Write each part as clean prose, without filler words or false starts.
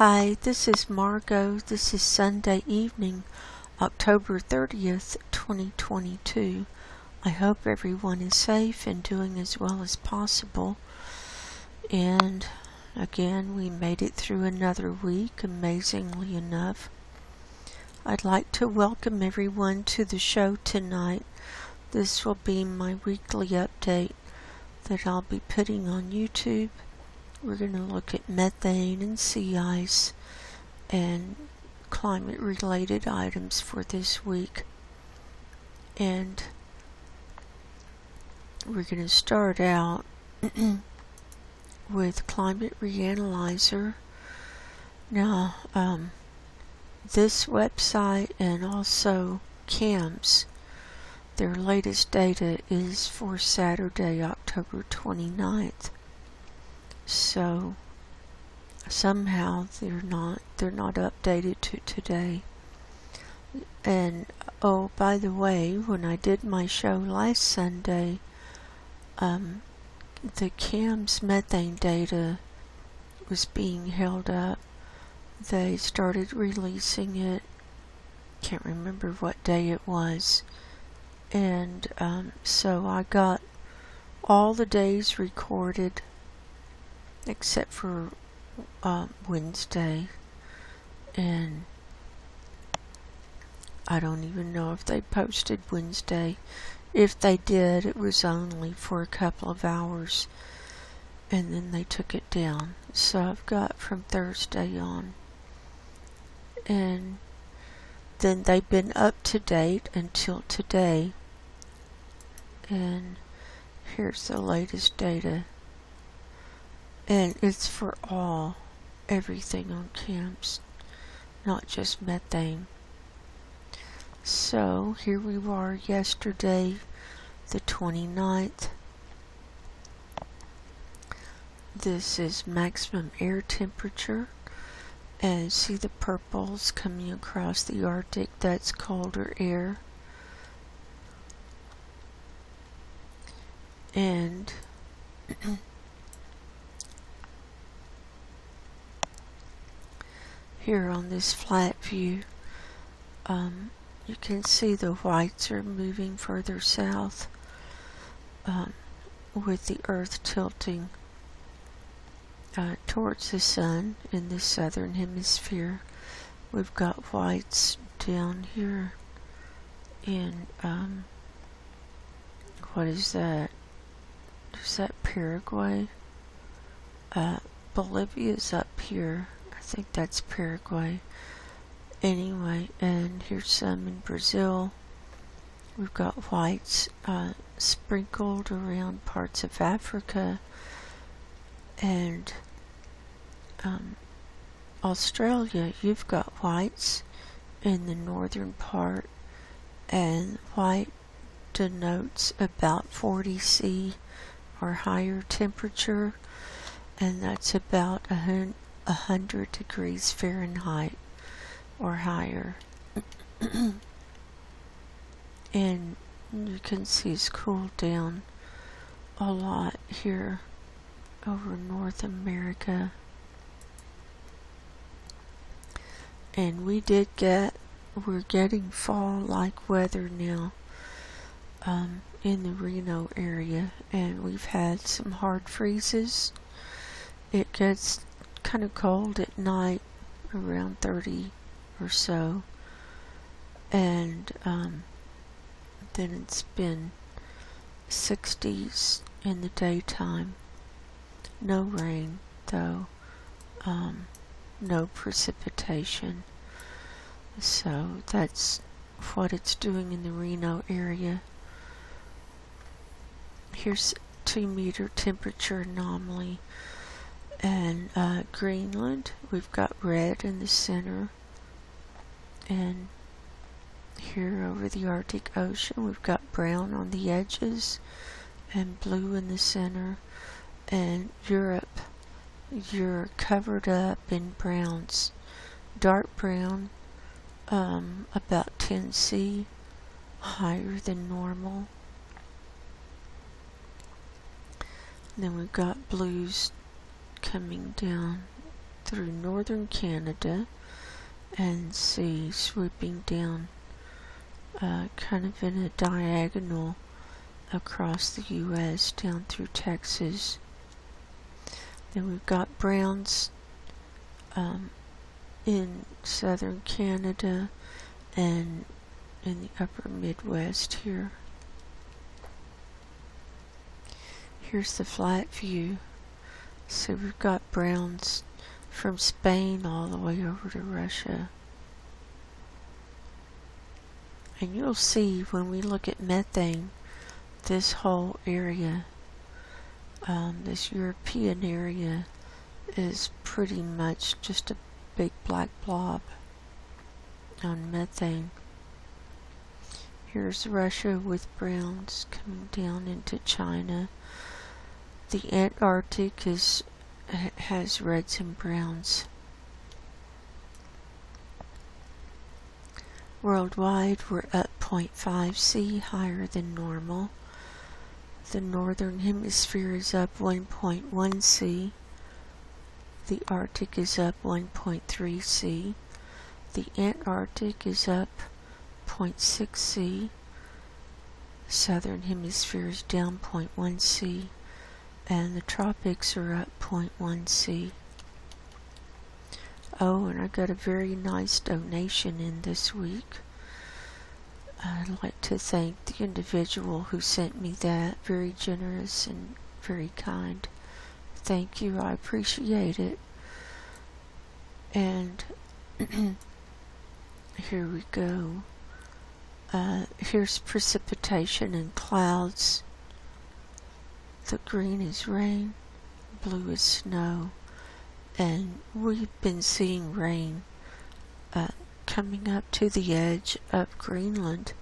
Hi, this is Margo. This is Sunday evening, October 30th, 2022. I hope everyone is safe and doing as well as possible. And again, we made it through another week, amazingly enough. I'd like to welcome everyone to the show tonight. This will be my weekly update that I'll be putting on YouTube. We're going to look at methane and sea ice and climate related items for this week. And we're going to start out with Climate Reanalyzer. Now, this website and also CAMS, their latest data is for Saturday, October 29th. So somehow they're not updated to today. And oh, by the way, when I did my show last Sunday, the CAMS methane data was being held up. They started releasing it. Can't remember what day it was. And so I got all the days recorded except for Wednesday, and I don't even know if they posted Wednesday. If they did, it was only for a couple of hours, and then they took it down. So I've got from Thursday on, and then they've been up to date until today, and here's the latest data. And it's for everything on CAMS, not just methane. So here we were yesterday, the 29th. This is maximum air temperature. And see the purples coming across the Arctic, that's colder air. And here on this flat view, you can see the whites are moving further south with the Earth tilting towards the sun in the southern hemisphere. We've got whites down here in, what is that? Is that Paraguay? Bolivia's up here. I think that's Paraguay. Anyway, and here's some in Brazil. We've got whites sprinkled around parts of Africa, and Australia, you've got whites in the northern part, and white denotes about 40 C or higher temperature, and that's about 100 degrees Fahrenheit or higher. And you can see it's cooled down a lot here over North America. And we're getting fall-like weather now in the Reno area, and we've had some hard freezes. It gets kind of cold at night, around 30 or so, and then it's been 60s in the daytime. No rain though, no precipitation. So that's what it's doing in the Reno area. Here's 2-meter temperature anomaly. And Greenland, we've got red in the center, and here over the Arctic Ocean we've got brown on the edges and blue in the center. And Europe, you're covered up in browns, dark brown, about 10 C higher than normal. And then we've got blues coming down through northern Canada and see swooping down kind of in a diagonal across the U.S. down through Texas. Then we've got browns in southern Canada and in the upper Midwest here. Here's the flat view. So we've got browns from Spain all the way over to Russia. And you'll see when we look at methane, this whole area, this European area, is pretty much just a big black blob on methane. Here's Russia with browns coming down into China. The Antarctic has reds and browns. Worldwide, we're up 0.5 C, higher than normal. The northern hemisphere is up 1.1 C. The Arctic is up 1.3 C. The Antarctic is up 0.6 C. Southern hemisphere is down 0.1 C. And the tropics are up 0.1 C. Oh, and I got a very nice donation in this week. I'd like to thank the individual who sent me that. Very generous and very kind. Thank you, I appreciate it. And here we go. Here's precipitation and clouds. The green is rain, blue is snow, and we've been seeing rain coming up to the edge of Greenland.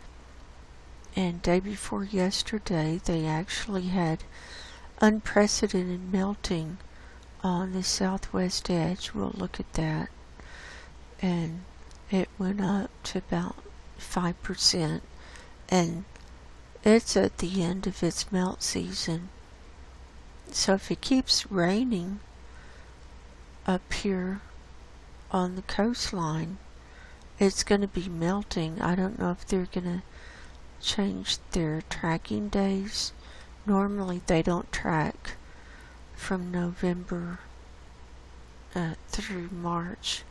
And day before yesterday, they actually had unprecedented melting on the southwest edge. We'll look at that. And it went up to about 5%, and it's at the end of its melt season. So if it keeps raining up here on the coastline, it's going to be melting. I don't know if they're going to change their tracking days. Normally they don't track from November through March.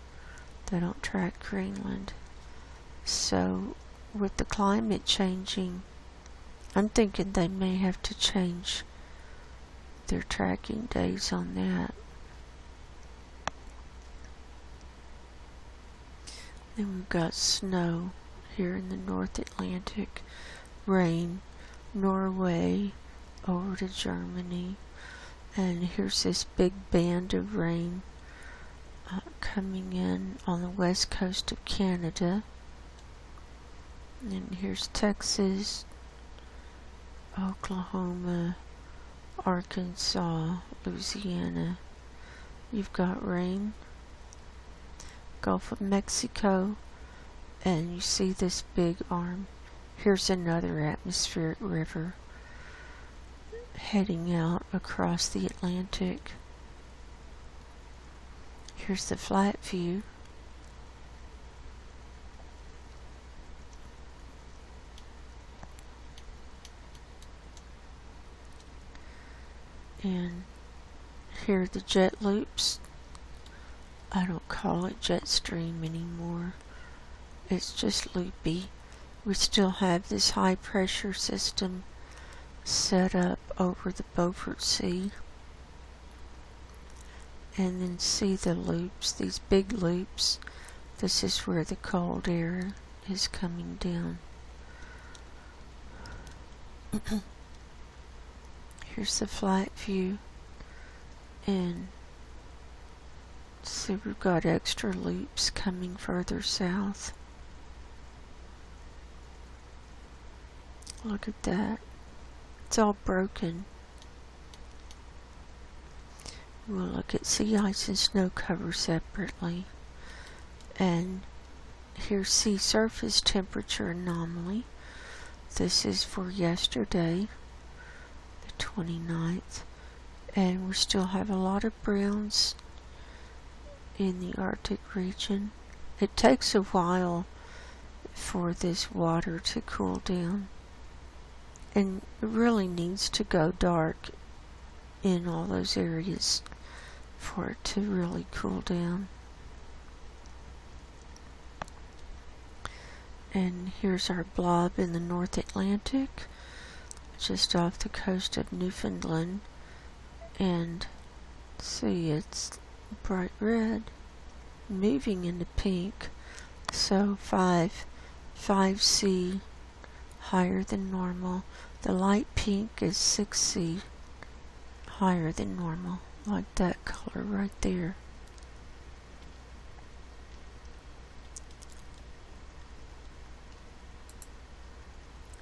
They don't track Greenland. So with the climate changing, I'm thinking they may have to change their tracking days on that. Then we've got snow here in the North Atlantic, rain, Norway, over to Germany, and here's this big band of rain coming in on the west coast of Canada. And here's Texas, Oklahoma, Arkansas, Louisiana. You've got rain. Gulf of Mexico, and you see this big arm. Here's another atmospheric river heading out across the Atlantic. Here's the flat view. And here are the jet loops. I don't call it jet stream anymore. It's just loopy. We still have this high pressure system set up over the Beaufort Sea. And then see the loops, these big loops. This is where the cold air is coming down. Here's the flat view. And see, we've got extra loops coming further south. Look at that. It's all broken. We'll look at sea ice and snow cover separately. And here's sea surface temperature anomaly. This is for yesterday, the 29th. And we still have a lot of browns in the Arctic region. It takes a while for this water to cool down, and it really needs to go dark in all those areas for it to really cool down. And here's our blob in the North Atlantic, just off the coast of Newfoundland, and see, it's bright red moving into pink, so 5C higher than normal. The light pink is 6C higher than normal, like that color right there.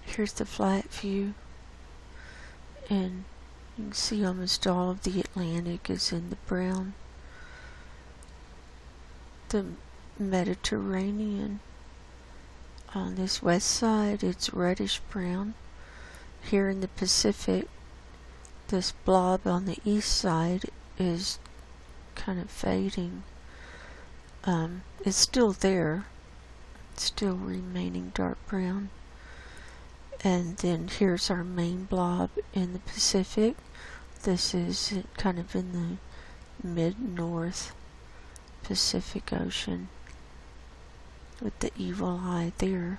Here's the flat view, and you can see almost all of the Atlantic is in the brown. The Mediterranean on this west side, it's reddish brown. Here in the Pacific, this blob on the east side is kind of fading. It's still there, it's still remaining dark brown. And then here's our main blob in the Pacific. This is kind of in the mid-north Pacific Ocean with the evil eye there.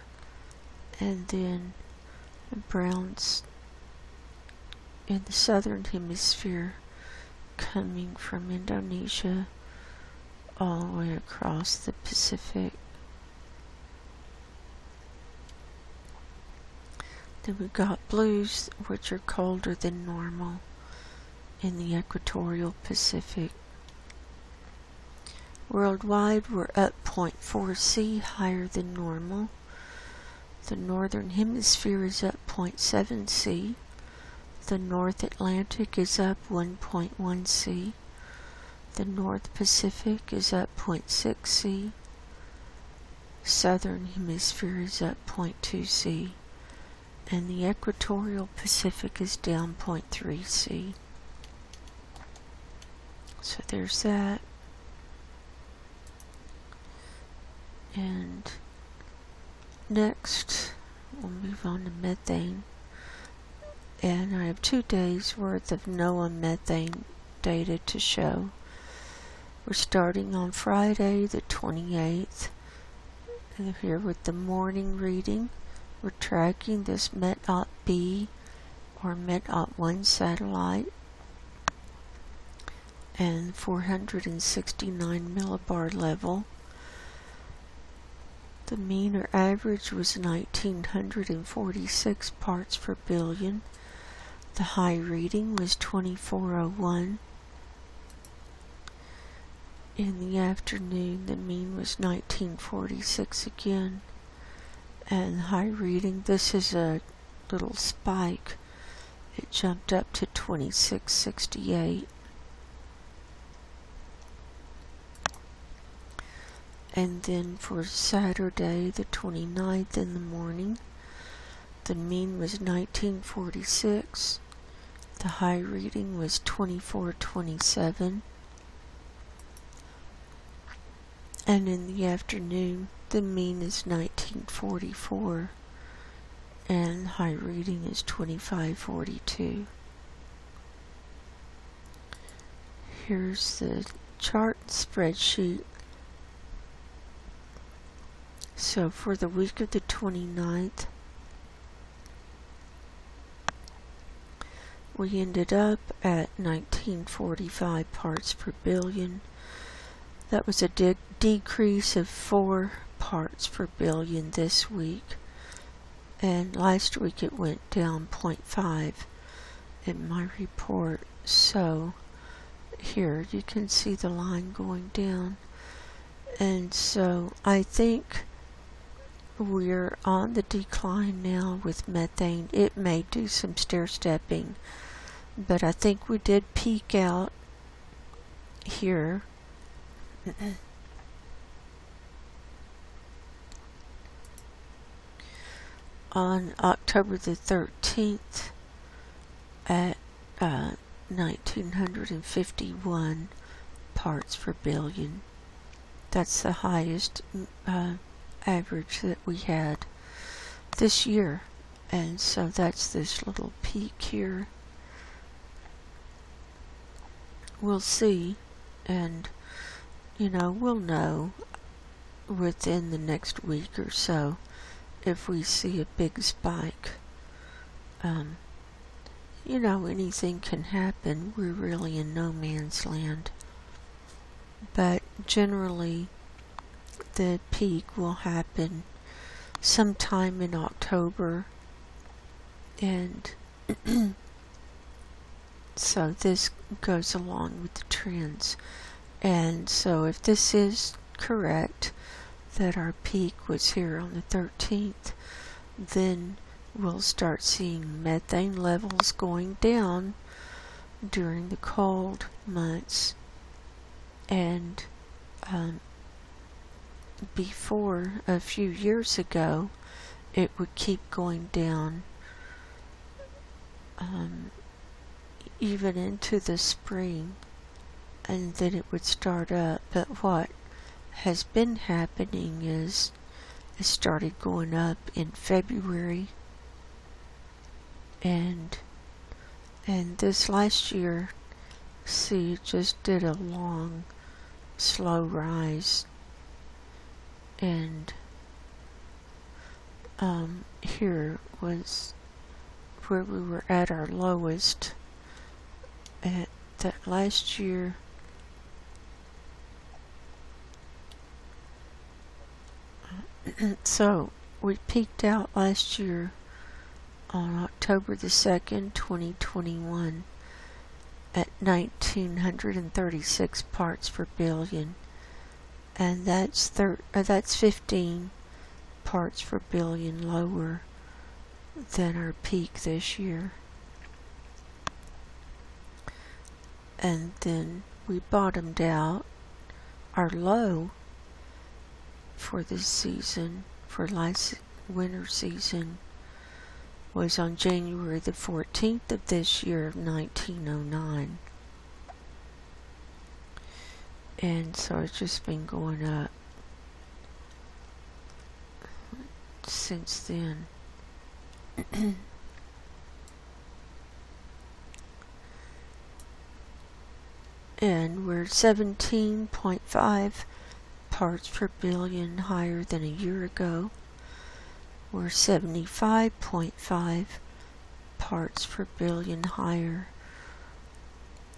And then the browns in the southern hemisphere coming from Indonesia all the way across the Pacific. Then we've got blues, which are colder than normal in the equatorial Pacific. Worldwide, we're up 0.4C higher than normal. The northern hemisphere is up 0.7C. The North Atlantic is up 1.1C. The North Pacific is up 0.6C. Southern hemisphere is up 0.2C. And the equatorial Pacific is down 0.3C. So there's that. And next, we'll move on to methane. And I have 2 days worth of NOAA methane data to show. We're starting on Friday the 28th. And here with the morning reading, we're tracking this METOP-B or METOP-1 satellite and 469 millibar level. The mean or average was 1946 parts per billion. The high reading was 2401. In the afternoon, the mean was 1946 again. And high reading, this is a little spike. It jumped up to 2668. And then for Saturday, the 29th in the morning, the mean was 1946. The high reading was 2427. And in the afternoon, the mean is 1944 and high reading is 2542. Here's the chart spreadsheet. So for the week of the 29th, we ended up at 1945 parts per billion. That was a decrease of 4 parts per billion this week, and last week it went down 0.5 in my report. So here you can see the line going down, and so I think we're on the decline now with methane. It may do some stair stepping, but I think we did peak out here. On October the 13th at 1951 parts per billion. That's the highest average that we had this year. And so that's this little peak here. We'll see, and we'll know within the next week or so if we see a big spike. Anything can happen. We're really in no man's land. But generally, the peak will happen sometime in October, and so this goes along with the trends. And so if this is correct, that our peak was here on the 13th, then we'll start seeing methane levels going down during the cold months. And before, a few years ago, it would keep going down even into the spring, and then it would start up. But what has been happening is it started going up in February, and this last year, see, it just did a long, slow rise. And here was where we were at our lowest at that last year. So we peaked out last year on October the 2nd, 2021 at 1936 parts per billion, and that's 15 parts per billion lower than our peak this year. And then we bottomed out. Our low for this season, for last winter season, was on January the 14th of this year of 1909. And so it's just been going up since then. And we're 17.5 parts per billion higher than a year ago. We're 75.5 parts per billion higher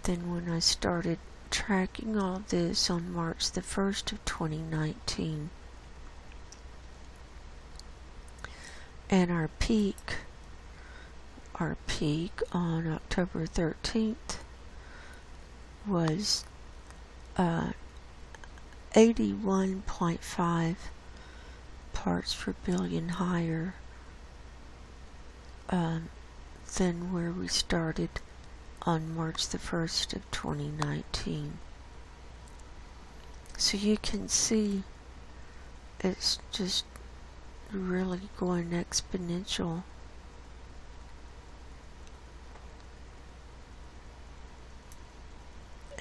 than when I started tracking all this on March the 1st of 2019. And our peak on October 13th was 81.5 parts per billion higher than where we started on March the 1st of 2019. So you can see it's just really going exponential.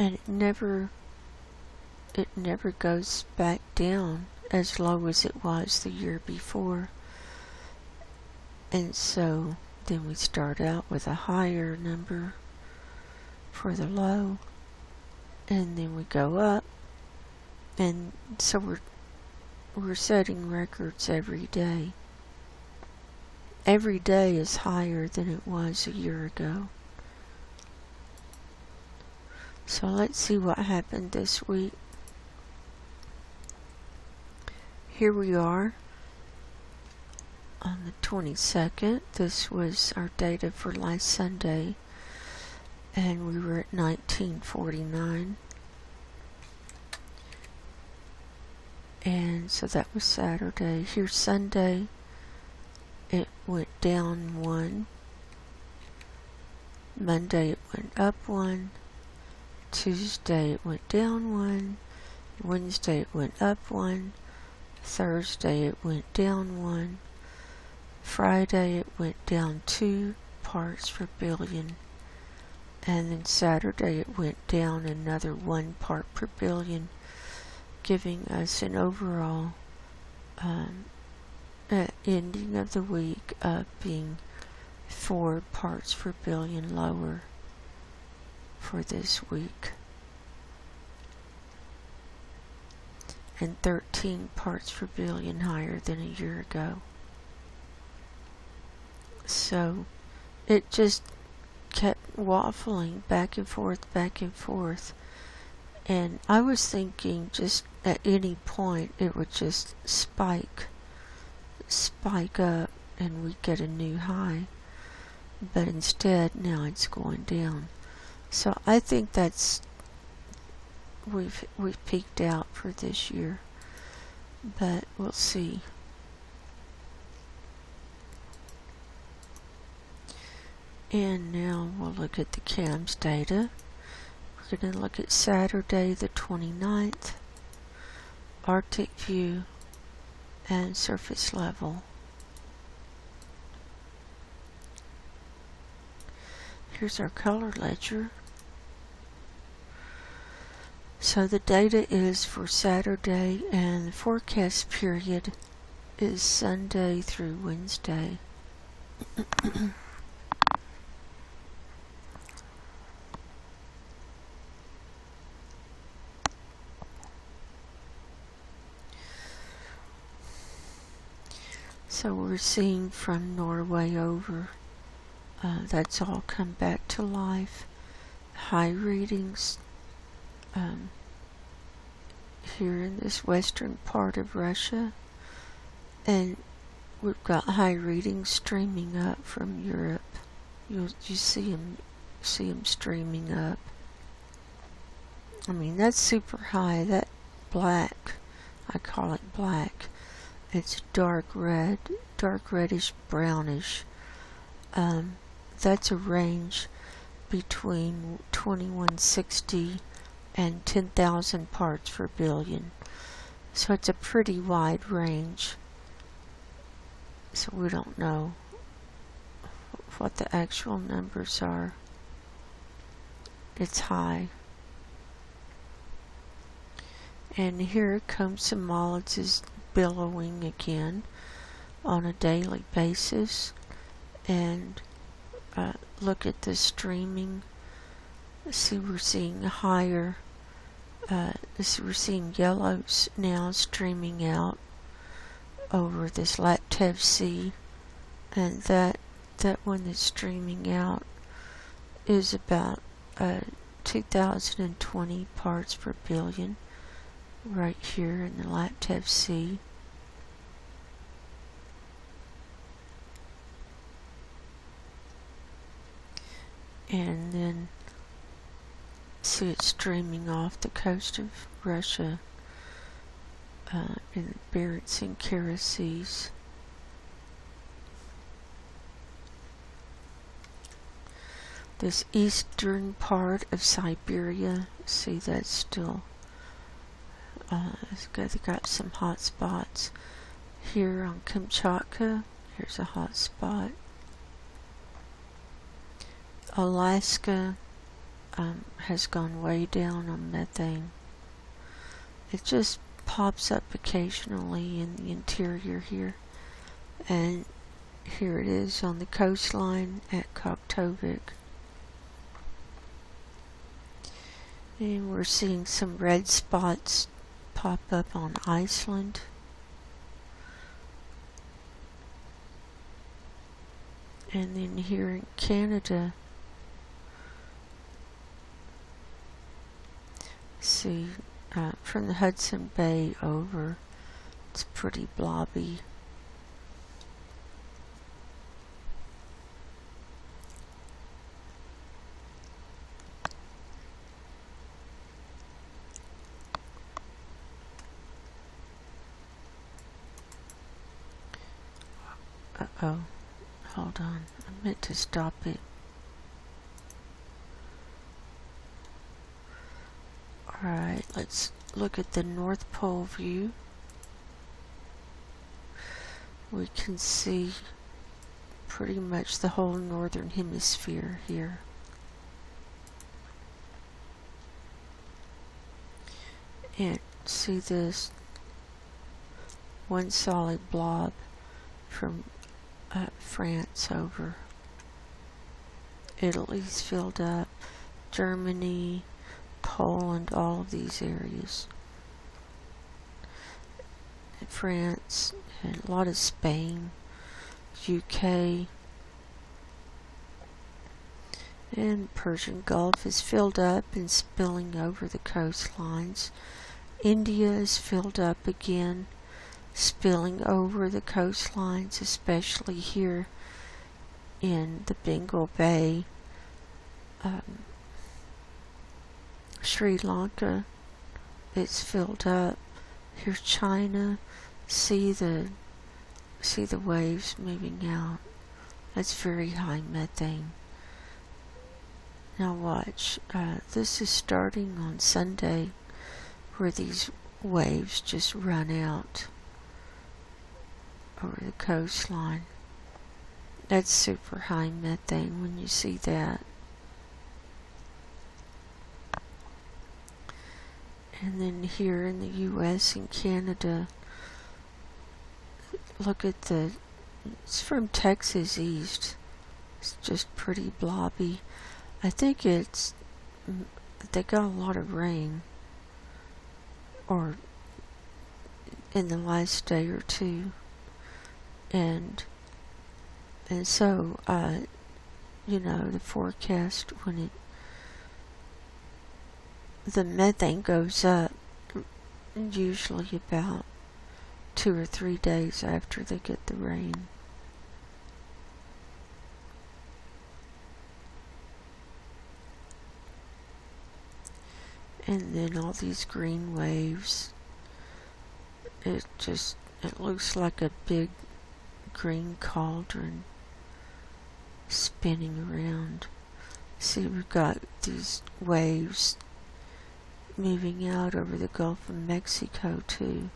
And it never goes back down as low as it was the year before. And so then we start out with a higher number for the low, and then we go up, and so we're setting records every day. Every day is higher than it was a year ago. So let's see what happened this week. Here we are on the 22nd. This was our data for last Sunday, and we were at 1949. And so that was Saturday. Here's Sunday. It went down 1. Monday it went up 1. Tuesday it went down 1. Wednesday it went up 1. Thursday it went down 1. Friday it went down 2 parts per billion. And then Saturday it went down another 1 part per billion, giving us an overall ending of the week of being 4 parts per billion lower for this week, and 13 parts per billion higher than a year ago. So it just kept waffling back and forth, and I was thinking just at any point it would just spike up and we'd get a new high, but instead now it's going down. So I think that's we've peaked out for this year, but we'll see. And now we'll look at the CAMS data. We're going to look at Saturday the 29th, Arctic view, and surface level. Here's our color ledger. So the data is for Saturday, and the forecast period is Sunday through Wednesday. So we're seeing from Norway over, that's all come back to life. High readings here in this western part of Russia, and we've got high readings streaming up from Europe. You see them streaming up. I mean, that's super high. That black, I call it black. It's dark red, dark reddish brownish. That's a range between 2160 and 10,000 parts per billion. So it's a pretty wide range. So we don't know what the actual numbers are. It's high. And here comes Somalids billowing again on a daily basis, and look at the streaming. See, we're seeing higher, we're seeing yellows now streaming out over this Laptev Sea, and that one that's streaming out is about 2020 parts per billion right here in the Laptev Sea. And then see it streaming off the coast of Russia in the Barents and Kara Seas. This eastern part of Siberia, see, that's still they got some hot spots. Here on Kamchatka, here's a hot spot. Alaska has gone way down on methane. It just pops up occasionally in the interior here, and here it is on the coastline at Koktovik. And we're seeing some red spots pop up on Iceland. And then here in Canada, see, from the Hudson Bay over, it's pretty blobby. Uh-oh, hold on, I meant to stop it. Alright, let's look at the North Pole view. We can see pretty much the whole northern hemisphere here. And See this one solid blob from France over. Italy's filled up, Germany, Poland, all of these areas. France, and a lot of Spain, UK, and Persian Gulf is filled up and spilling over the coastlines. India is filled up again, spilling over the coastlines, especially here in the Bengal Bay. Sri Lanka, it's filled up. Here's China. See the waves moving out. That's very high methane. Now watch. This is starting on Sunday, where these waves just run out over the coastline. That's super high methane when you see that. And then here in the US and Canada, look at it's from Texas east. It's just pretty blobby. I think they got a lot of rain, or in the last day or two, and so the forecast, when the methane goes up usually about 2 or 3 days after they get the rain. And then all these green waves, it looks like a big green cauldron spinning around. See, we've got these waves moving out over the Gulf of Mexico too.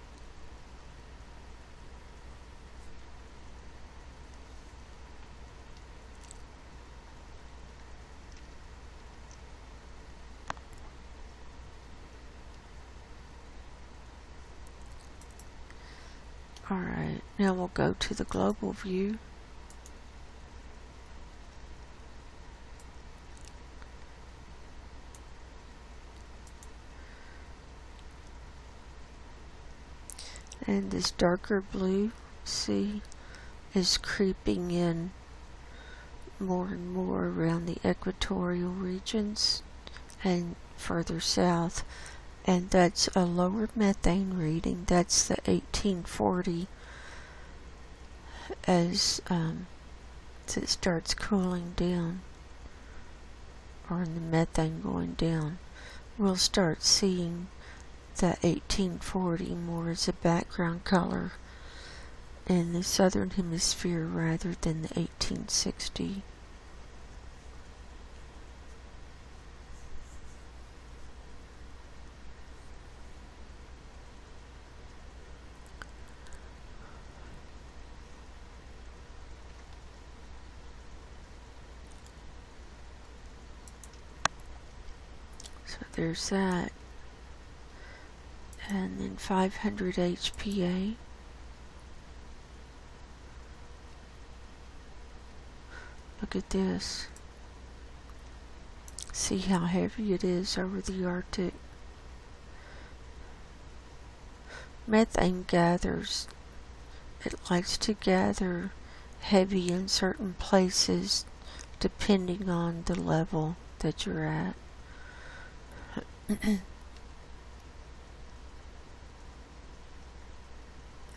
Alright, now we'll go to the global view. And this darker blue, see, is creeping in more and more around the equatorial regions and further south. And that's a lower methane reading. That's the 1840 as it starts cooling down, or in the methane going down. We'll start seeing that 1840 more as a background color in the southern hemisphere rather than the 1860. So there's that. And then 500 HPA. Look at this. See how heavy it is over the Arctic. Methane gathers. It likes to gather heavy in certain places depending on the level that you're at.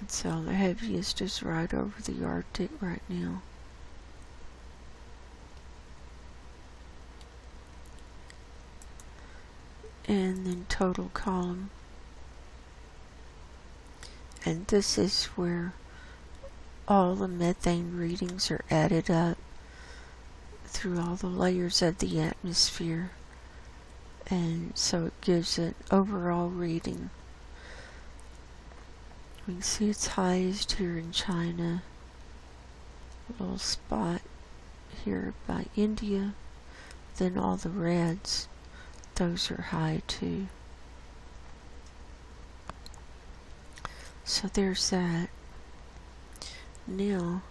So the heaviest is right over the Arctic right now. And then total column. And this is where all the methane readings are added up through all the layers of the atmosphere. And so it gives an overall reading. We can see it's highest here in China, a little spot here by India, then all the reds, those are high too. So there's that. Now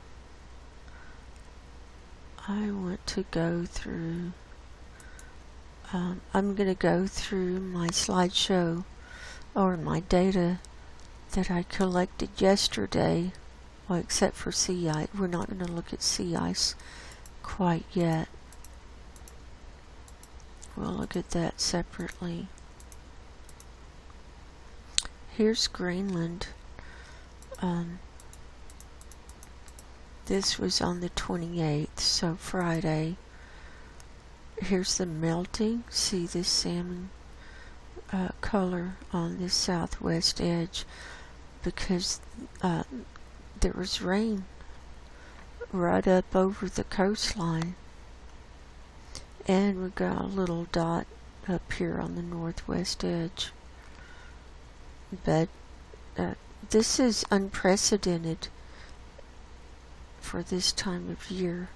I want to go through, I'm going to go through my slideshow or my data that I collected yesterday. Well, except for sea ice. We're not going to look at sea ice quite yet. We'll look at that separately. Here's Greenland. This was on the 28th, so Friday. Here's the melting. See this salmon color on the southwest edge, because there was rain right up over the coastline. And we got a little dot up here on the northwest edge. But this is unprecedented for this time of year.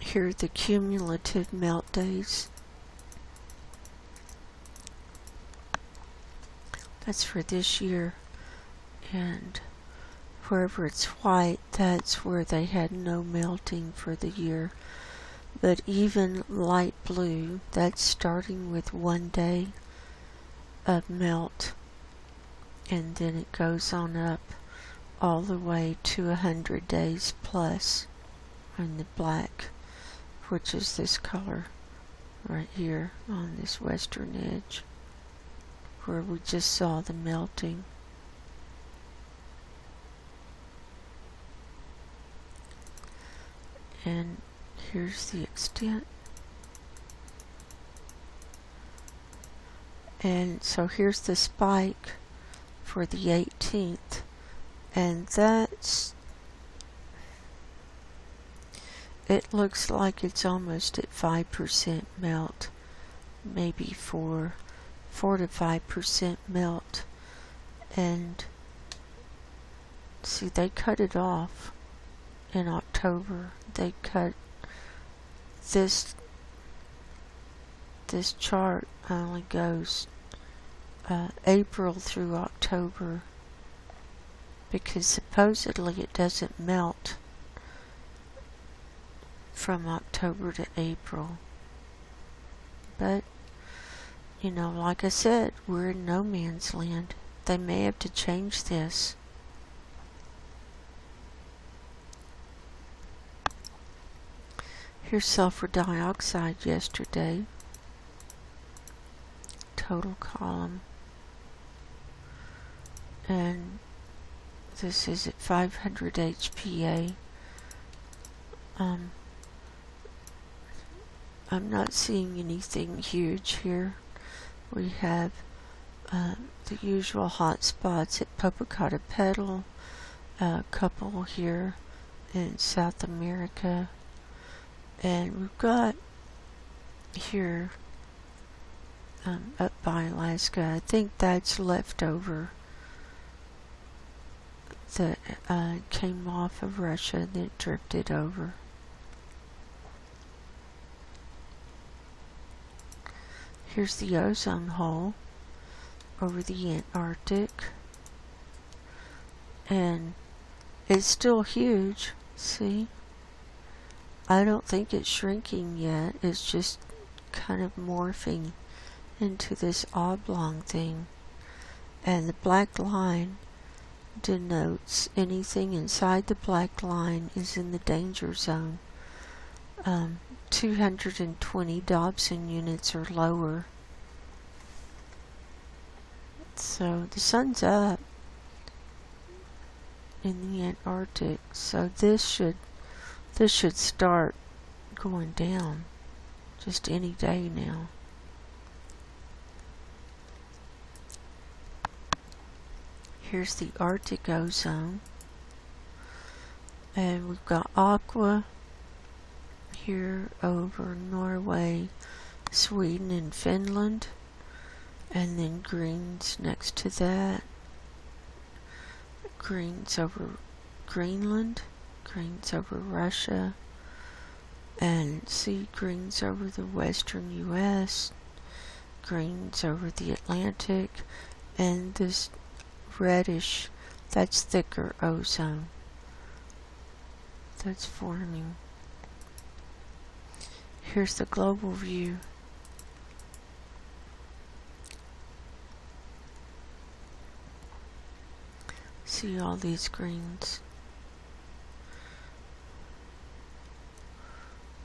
Here are the cumulative melt days. That's for this year. And wherever it's white, that's where they had no melting for the year. But even light blue, that's starting with 1 day of melt, and then it goes on up all the way to 100 days plus. And the black, which is this color right here on this western edge, where we just saw the melting. And here's the extent. And so here's the spike for the 18th. And that's, it looks like it's almost at 5% melt. Maybe 4 to 5% melt. And see, they cut it off in October. They cut this chart only goes April through October, because supposedly it doesn't melt from October to April. But you know, like I said, we're in no man's land. They may have to change this. Here's sulfur dioxide yesterday. Total column. And this is at 500 HPA. I'm not seeing anything huge here. We have the usual hot spots at Popocatépetl, a couple here in South America, and we've got here up by Alaska. I think that's leftover that came off of Russia that drifted over. Here's the ozone hole over the Antarctic, and it's still huge. See, I don't think it's shrinking yet. It's just kind of morphing into this oblong thing, and the black line denotes anything inside the black line is in the danger zone. 220 Dobson units or lower. So the sun's up in the Antarctic, so this should start going down just any day now. Here's the Arctic ozone, and we've got aqua here over Norway, Sweden, and Finland, and then greens next to that. Greens over Greenland, greens over Russia, and sea greens over the western US, greens over the Atlantic, and this reddish, that's thicker ozone that's forming. Here's the global view. See all these greens.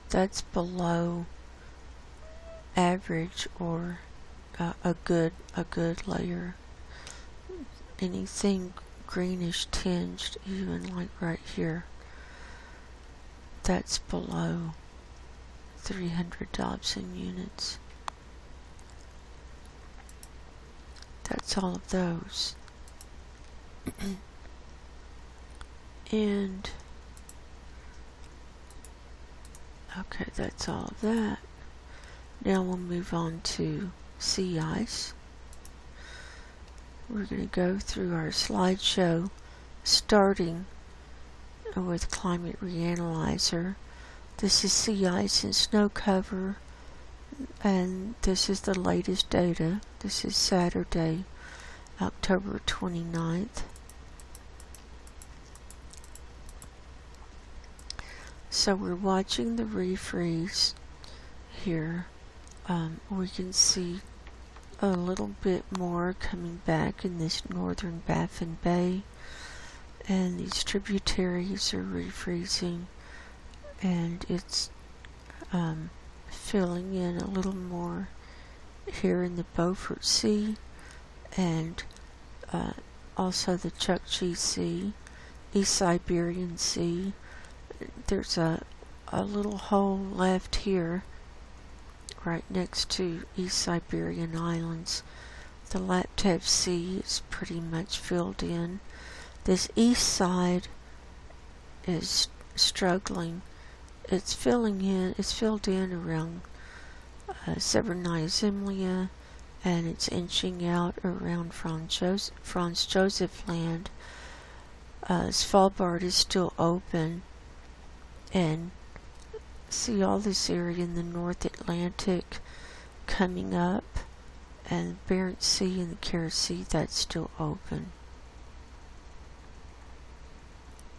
That's below average, or a good layer. Anything greenish tinged, even like right here, that's below 300 Dobson units. That's all of those. And okay, that's all of that. Now we'll move on to sea ice. We're going to go through our slideshow, starting with Climate Reanalyzer. This is sea ice and snow cover, and this is the latest data. This is Saturday, October 29th. So we're watching the refreeze here. We can see a little bit more coming back in this northern Baffin Bay, and these tributaries are refreezing, and it's filling in a little more here in the Beaufort Sea, and also the Chukchi Sea, East Siberian Sea. There's a little hole left here right next to East Siberian Islands. The Laptev Sea is pretty much filled in. This east side is struggling. It's filled in around Severnaya Zemlya, and it's inching out around Franz Josef Land. Svalbard is still open, and see all this area in the North Atlantic coming up, and Barents Sea and the Kara Sea, that's still open.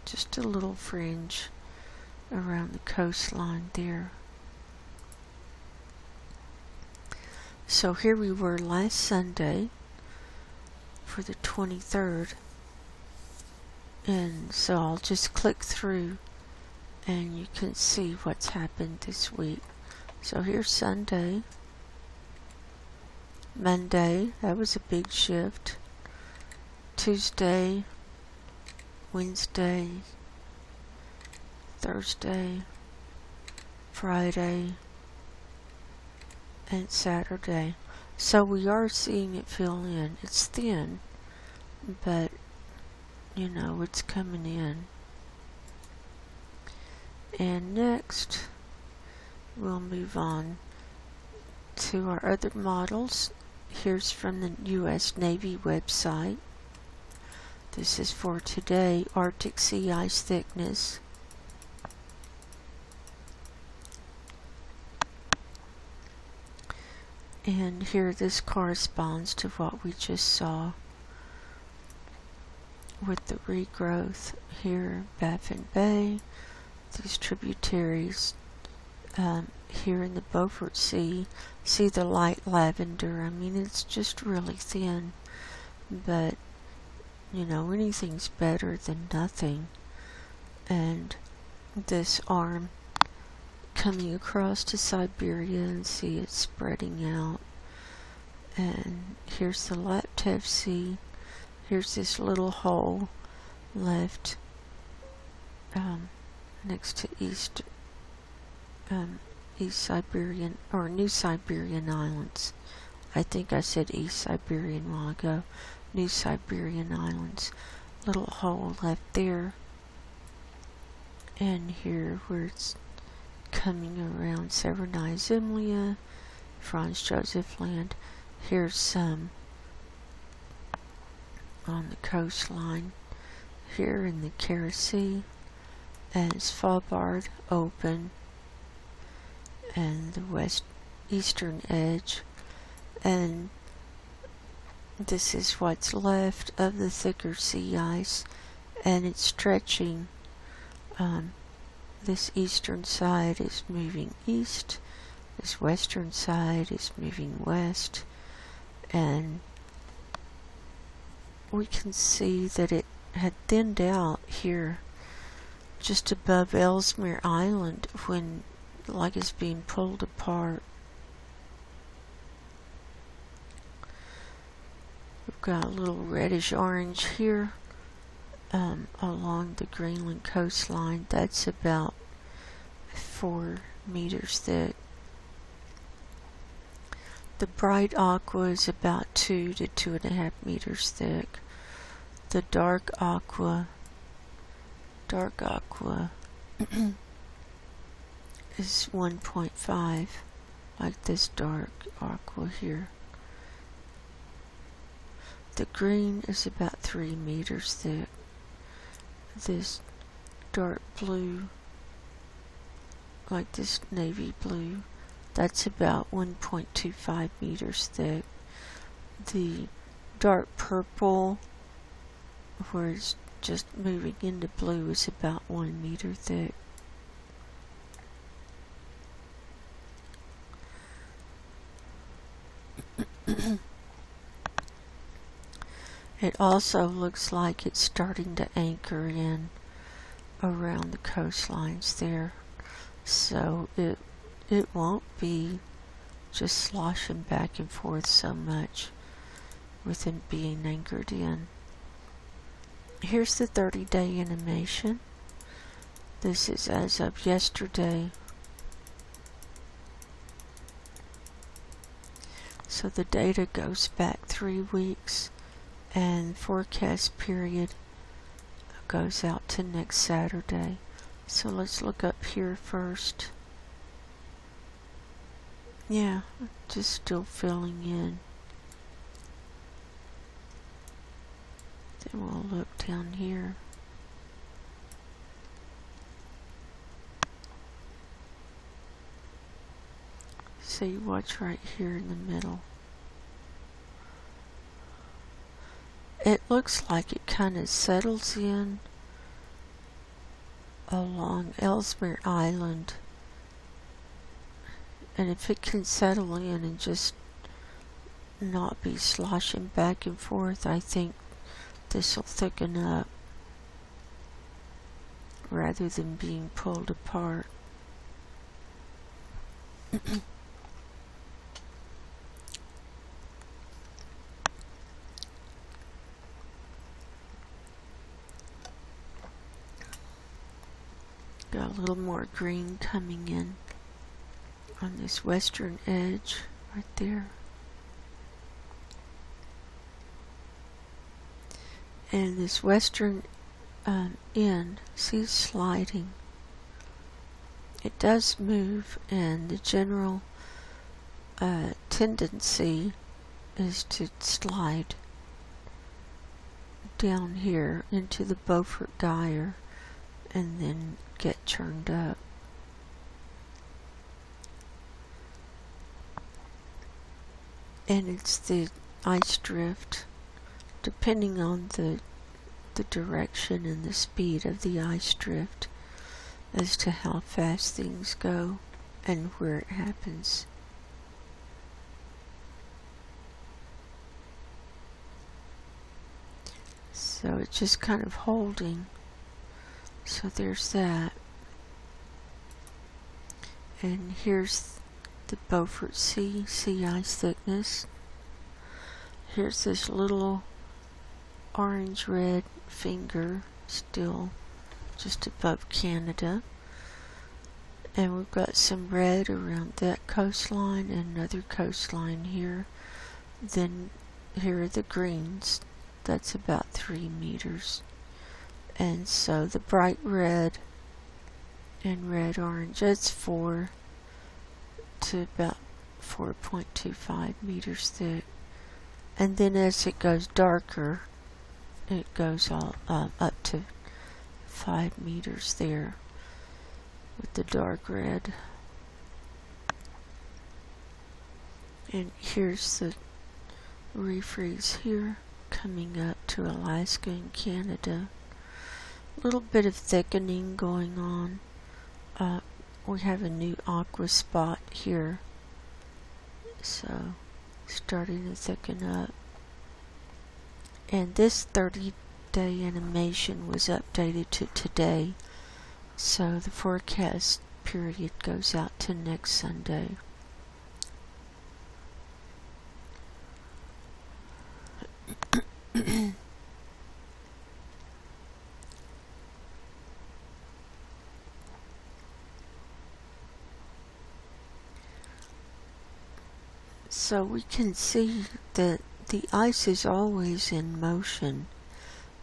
Just a little fringe around the coastline there. So here we were last Sunday for the 23rd, and so I'll just click through and you can see what's happened this week. So here's Sunday. Monday, that was a big shift. Tuesday, Wednesday, Thursday, Friday, and Saturday. So we are seeing it fill in. It's thin, but you know, it's coming in. And next, we'll move on to our other models. Here's from the U.S. Navy website. This is for today, Arctic sea ice thickness. And here this corresponds to what we just saw with the regrowth here, Baffin Bay, these tributaries here in the Beaufort Sea. See the light lavender. I mean, it's just really thin, but you know, anything's better than nothing. And this arm coming across to Siberia, and see it spreading out. And here's the Laptev Sea. Here's this little hole left next to East Siberian, or New Siberian Islands. I think I said East Siberian while ago. New Siberian Islands. Little hole left there. And here where it's coming around Severnaya Zemlya, Franz Josef Land. Here's some on the coastline here in the Kara Sea, and Svalbard open, and the eastern edge, and This is what's left of the thicker sea ice, and it's stretching. This eastern side is moving east, this western side is moving west, and we can see that it had thinned out here just above Ellesmere Island when, like, it's being pulled apart. We've got a little reddish orange here along the Greenland coastline. That's about 4 meters thick. The bright aqua is about 2 to 2.5 meters thick. The dark aqua is 1.5, like this dark aqua here. The green is about 3 meters thick. This dark blue, like this navy blue, that's about 1.25 meters thick. The dark purple, where it's just moving into blue, is about 1 meter thick. It also looks like it's starting to anchor in around the coastlines there, so it won't be just sloshing back and forth so much with it being anchored in. Here's the 30-day animation. This is as of yesterday. So the data goes back 3 weeks, and forecast period goes out to next Saturday. So let's look up here first. Yeah, just still filling in. Then we'll look down here. See what's right here in the middle. It looks like it kind of settles in along Ellesmere Island, and if it can settle in and just not be sloshing back and forth, I think this will thicken up rather than being pulled apart. Got a little more green coming in on this western edge right there. And this western end, see, it's sliding. It does move, and the general tendency is to slide down here into the Beaufort Gyre and then get churned up. And it's the ice drift, depending on the direction and the speed of the ice drift, as to how fast things go and where it happens. So it's just kind of holding. So there's that. And here's the Beaufort Sea ice thickness. Here's this little orange-red finger still just above Canada. And we've got some red around that coastline and another coastline here. Then here are the greens. That's about 3 meters. And so the bright red and red orange, that's 4 to about 4.25 meters thick. And then as it goes darker, it goes all up to 5 meters there with the dark red. And here's the refreeze here coming up to Alaska and Canada. A little bit of thickening going on. We have a new aqua spot here, so starting to thicken up. And this 30-day animation was updated to today, so the forecast period goes out to next Sunday. So we can see that the ice is always in motion,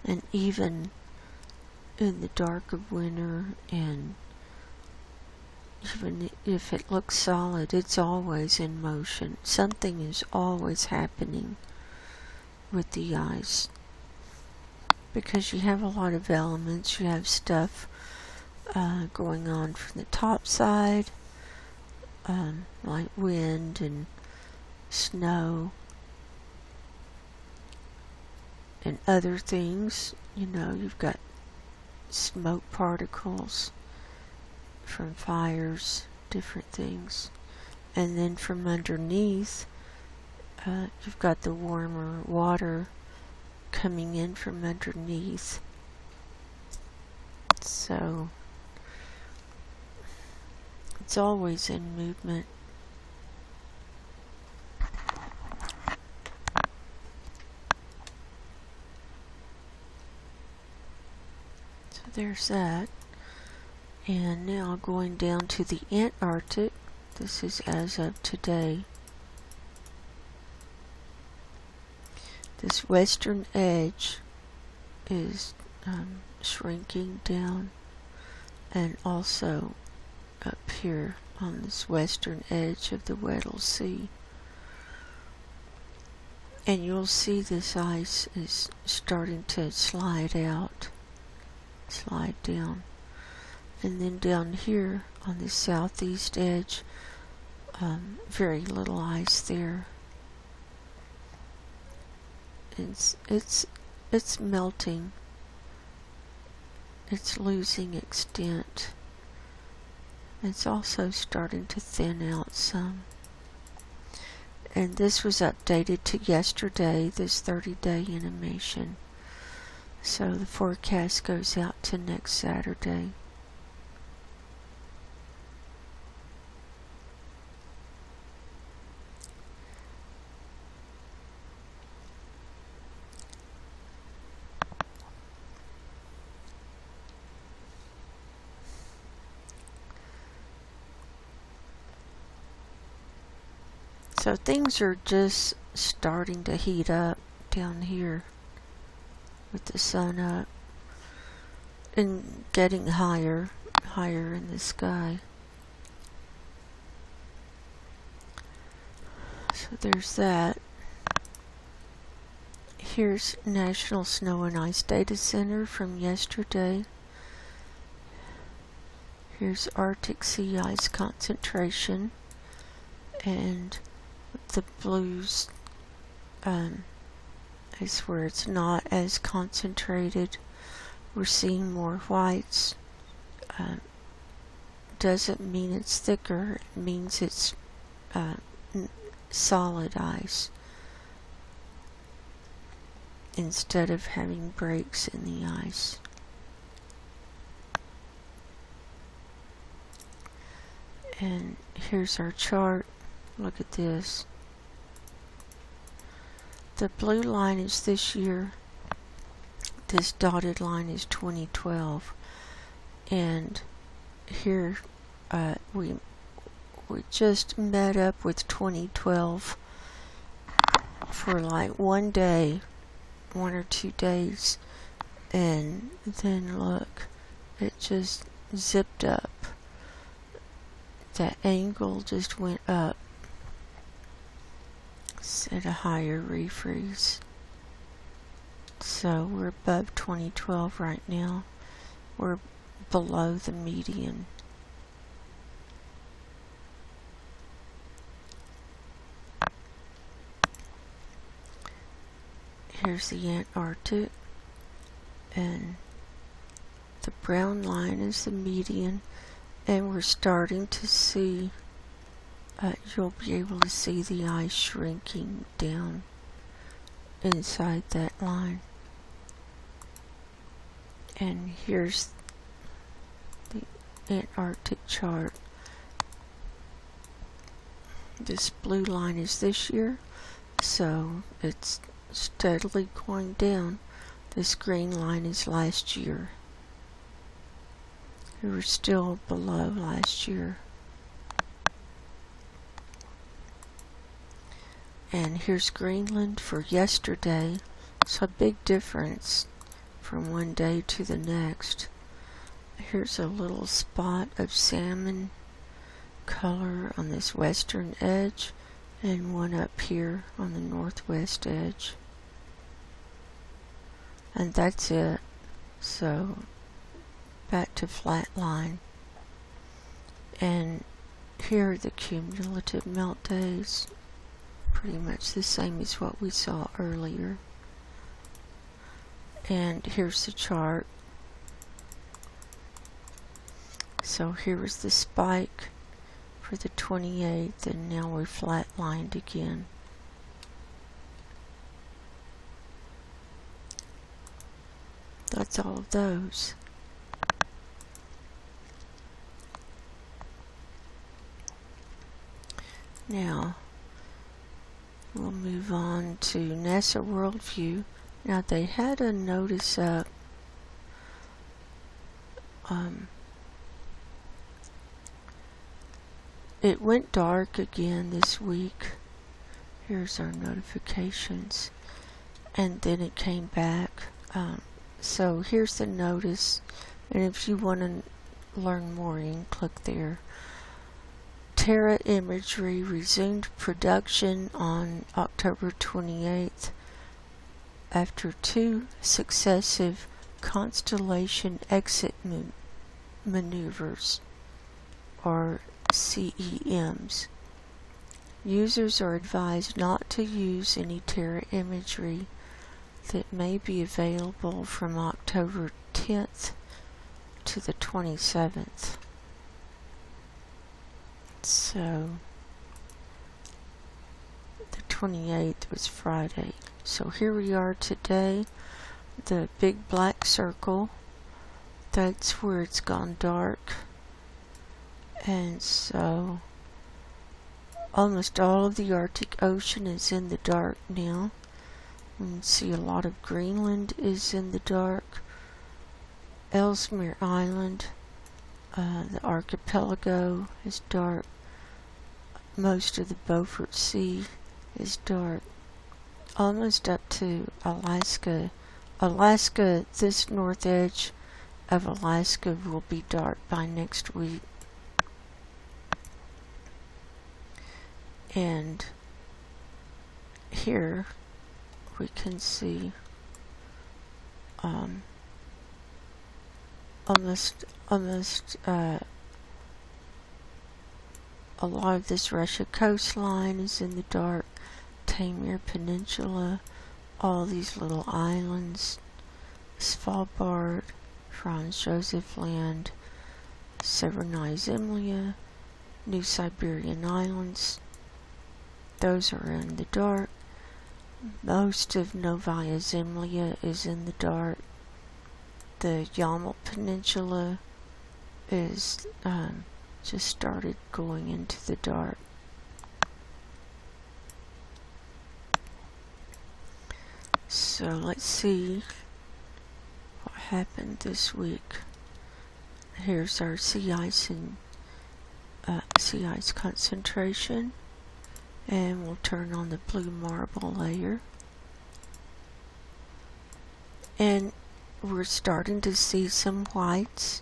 and even in the dark of winter, and even if it looks solid, it's always in motion. Something is always happening with the ice, because you have a lot of elements. You have stuff going on from the top side, like wind and snow and other things. You know, you've got smoke particles from fires, different things. And then from underneath, you've got the warmer water coming in from underneath. So it's always in movement. So there's that. And now going down to the Antarctic. This is as of today. This western edge is shrinking down, and also up here on this western edge of the Weddell Sea. And you'll see this ice is starting to slide out, slide down. And then down here on the southeast edge, very little ice there. It's melting. It's losing extent. It's also starting to thin out some. And this was updated to yesterday, this 30-day animation. So the forecast goes out to next Saturday. So things are just starting to heat up down here with the sun up and getting higher in the sky. So there's that. Here's National Snow and Ice Data Center from yesterday. Here's Arctic sea ice concentration, and the blues is where it's not as concentrated. We're seeing more whites. Doesn't mean it's thicker, it means it's solid ice instead of having breaks in the ice. And here's our chart. Look at this. The blue line is this year. This dotted line is 2012. And here we just met up with 2012 for like one day, 1 or 2 days, and then look, it just zipped up. That angle just went up. It's at a higher refreeze. So we're above 2012 right now. We're below the median. Here's the Antarctic, and the brown line is the median, and we're starting to see, you'll be able to see the ice shrinking down inside that line. And here's the Antarctic chart. This blue line is this year, so it's steadily going down. This green line is last year. We were still below last year. And here's Greenland for yesterday. So a big difference from one day to the next. Here's a little spot of salmon color on this western edge, and one up here on the northwest edge. And that's it. So back to flat line. And here are the cumulative melt days. Pretty much the same as what we saw earlier. And here's the chart. So here is the spike for the 28th, and now we're flatlined again. That's all of those. Now, we'll move on to NASA Worldview. Now, they had a notice up. It went dark again this week. Here's our notifications. And then it came back. So here's the notice. And if you want to learn more, you can click there. Terra Imagery resumed production on October 28th after 2 successive constellation exit maneuvers, or CEMs. Users are advised not to use any Terra imagery that may be available from October 10th to the 27th. So, the 28th was Friday. So here we are today. The big black circle, that's where it's gone dark. And so almost all of the Arctic Ocean is in the dark now. You can see a lot of Greenland is in the dark. Ellesmere Island, the archipelago is dark. Most of the Beaufort Sea is dark. Almost up to Alaska. Alaska, this north edge of Alaska will be dark by next week. And here we can see almost a lot of this Russia coastline is in the dark. Taimyr Peninsula, all these little islands, Svalbard, Franz Josef Land, Severnaya Zemlya, New Siberian Islands, those are in the dark. Most of Novaya Zemlya is in the dark. The Yamal Peninsula is just started going into the dark. So let's see what happened this week. Here's our sea ice and sea ice concentration, and we'll turn on the blue marble layer. And we're starting to see some whites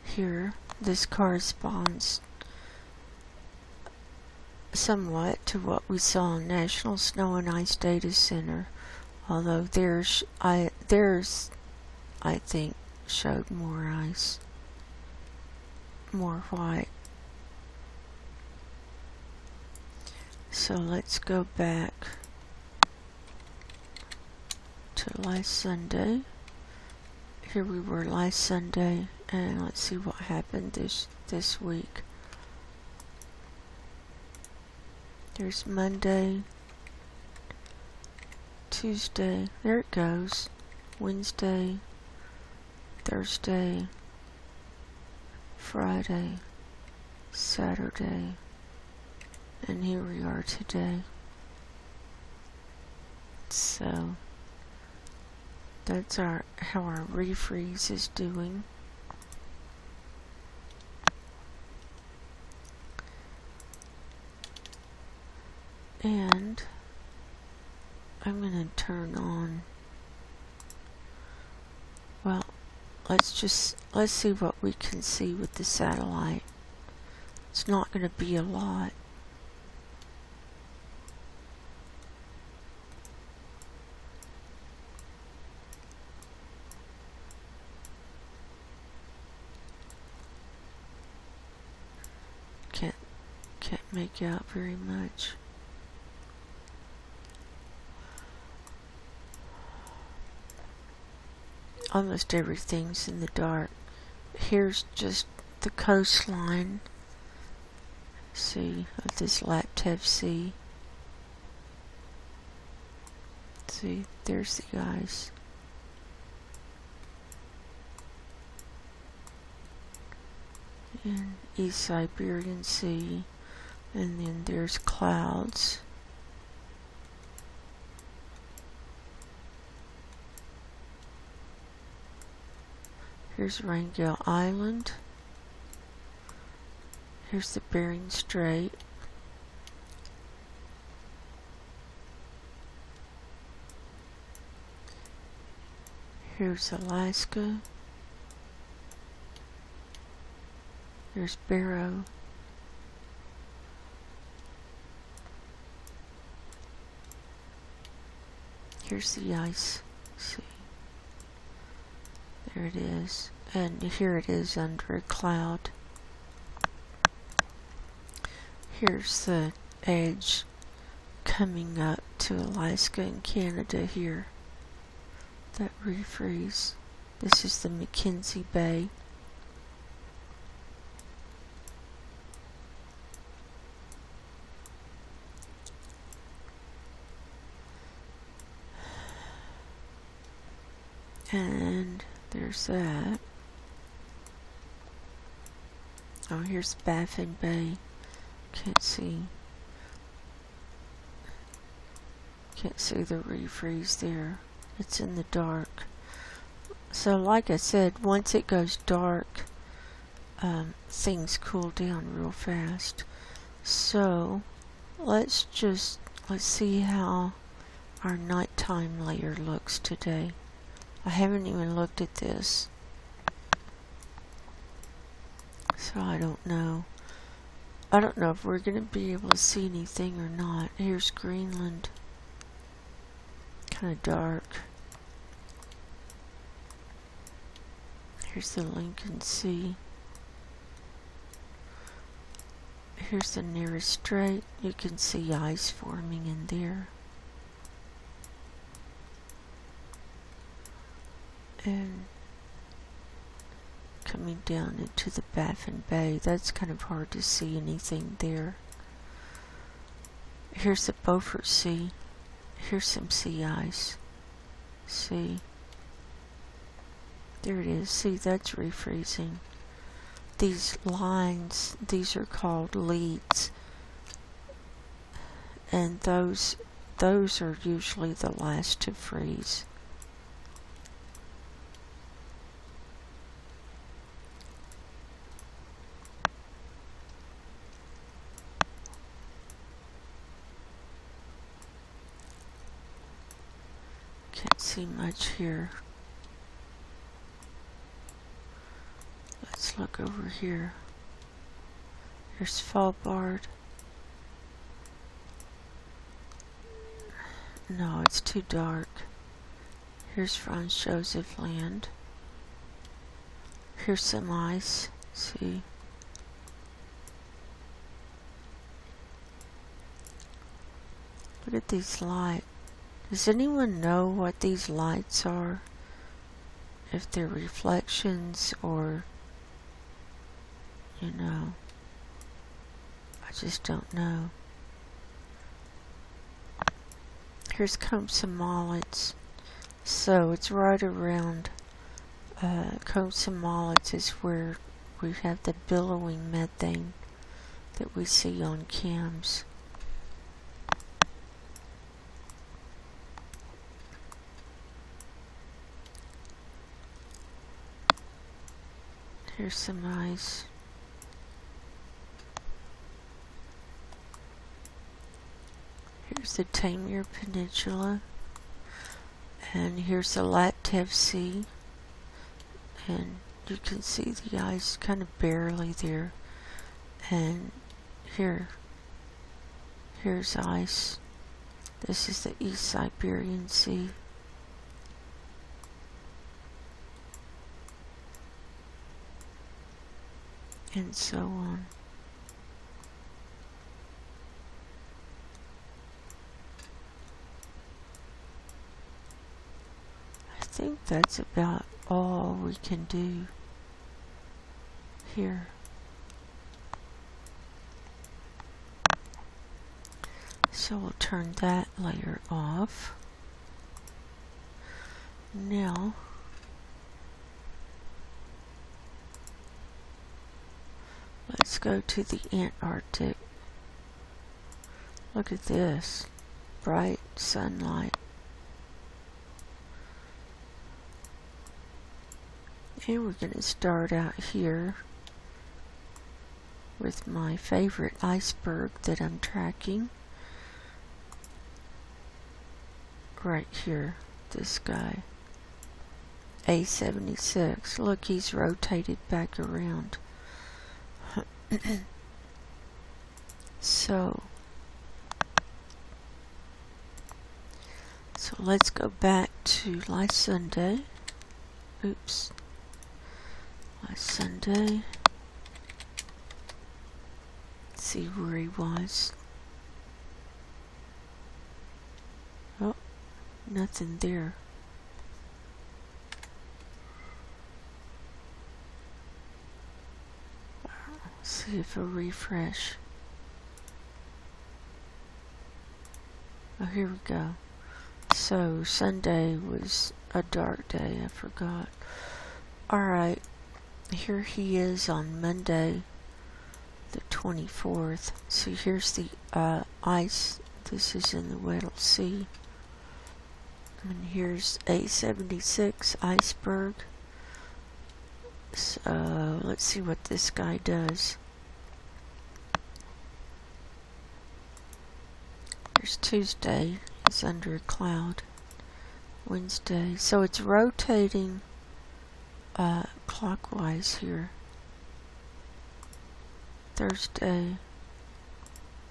here. This corresponds somewhat to what we saw on National Snow and Ice Data Center, although theirs I think showed more ice, more white. So let's go back to last Sunday. Here we were last Sunday, and let's see what happened this week. There's Monday, Tuesday, there it goes, Wednesday, Thursday, Friday, Saturday, and here we are today. So that's how our refreeze is doing. And I'm going to turn on, well, let's see what we can see with the satellite. It's not going to be a lot. Can't make out very much. Almost everything's in the dark. Here's just the coastline. See, of this Laptev Sea. See, there's the ice. And East Siberian Sea. And then there's clouds. Here's Wrangell Island. Here's the Bering Strait. Here's Alaska. There's Barrow. Here's the ice. See, there it is, and here it is under a cloud. Here's the edge coming up to Alaska and Canada here. That refreeze. This is the McKenzie Bay. And there's that. Oh, here's Baffin Bay. Can't see the refreeze there. It's in the dark. So like I said, once it goes dark, things cool down real fast. So let's see how our nighttime layer looks today. I haven't even looked at this, so I don't know. I don't know if we're going to be able to see anything or not. Here's Greenland. Kind of dark. Here's the Lincoln Sea. Here's the nearest strait. You can see ice forming in there. And coming down into the Baffin Bay, that's kind of hard to see anything there. Here's the Beaufort Sea. Here's some sea ice. See? There it is. See, that's refreezing. These lines, these are called leads. And those are usually the last to freeze. Can't see much here. Let's look over here. Here's Svalbard. No, it's too dark. Here's Franz Josef Land. Here's some ice. See? Look at these lights. Does anyone know what these lights are? If they're reflections or, you know, I just don't know. Here's Comsomolets. So it's right around Comsomolets is where we have the billowing methane that we see on cams. Here's some ice. Here's the Taimyr Peninsula. And here's the Laptev Sea. And you can see the ice kind of barely there. And here's ice. This is the East Siberian Sea. And so on. I think that's about all we can do here. So we'll turn that layer off. Now let's go to the Antarctic. Look at this bright sunlight. And we're going to start out here with my favorite iceberg that I'm tracking. Right here, this guy. A76. Look, he's rotated back around. So let's go back to last Sunday. Oops. Last Sunday. Let's see where he was. Oh, nothing there. See if a refresh. Oh, here we go. So Sunday was a dark day, I forgot. Alright, here he is on Monday the 24th. So here's the ice. This is in the Weddell Sea. And here's A76 Iceberg. So let's see what this guy does. There's Tuesday, it's under a cloud. Wednesday, so it's rotating clockwise here. Thursday,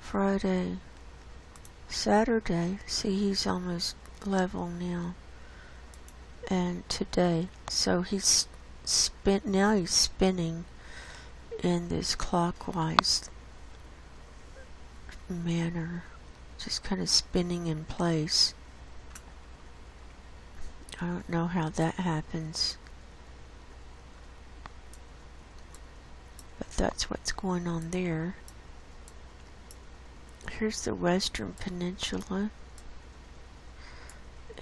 Friday, Saturday, see he's almost level now. And today, so he's now he's spinning in this clockwise manner, just kind of spinning in place. I don't know how that happens, but that's what's going on there. Here's the Western Peninsula,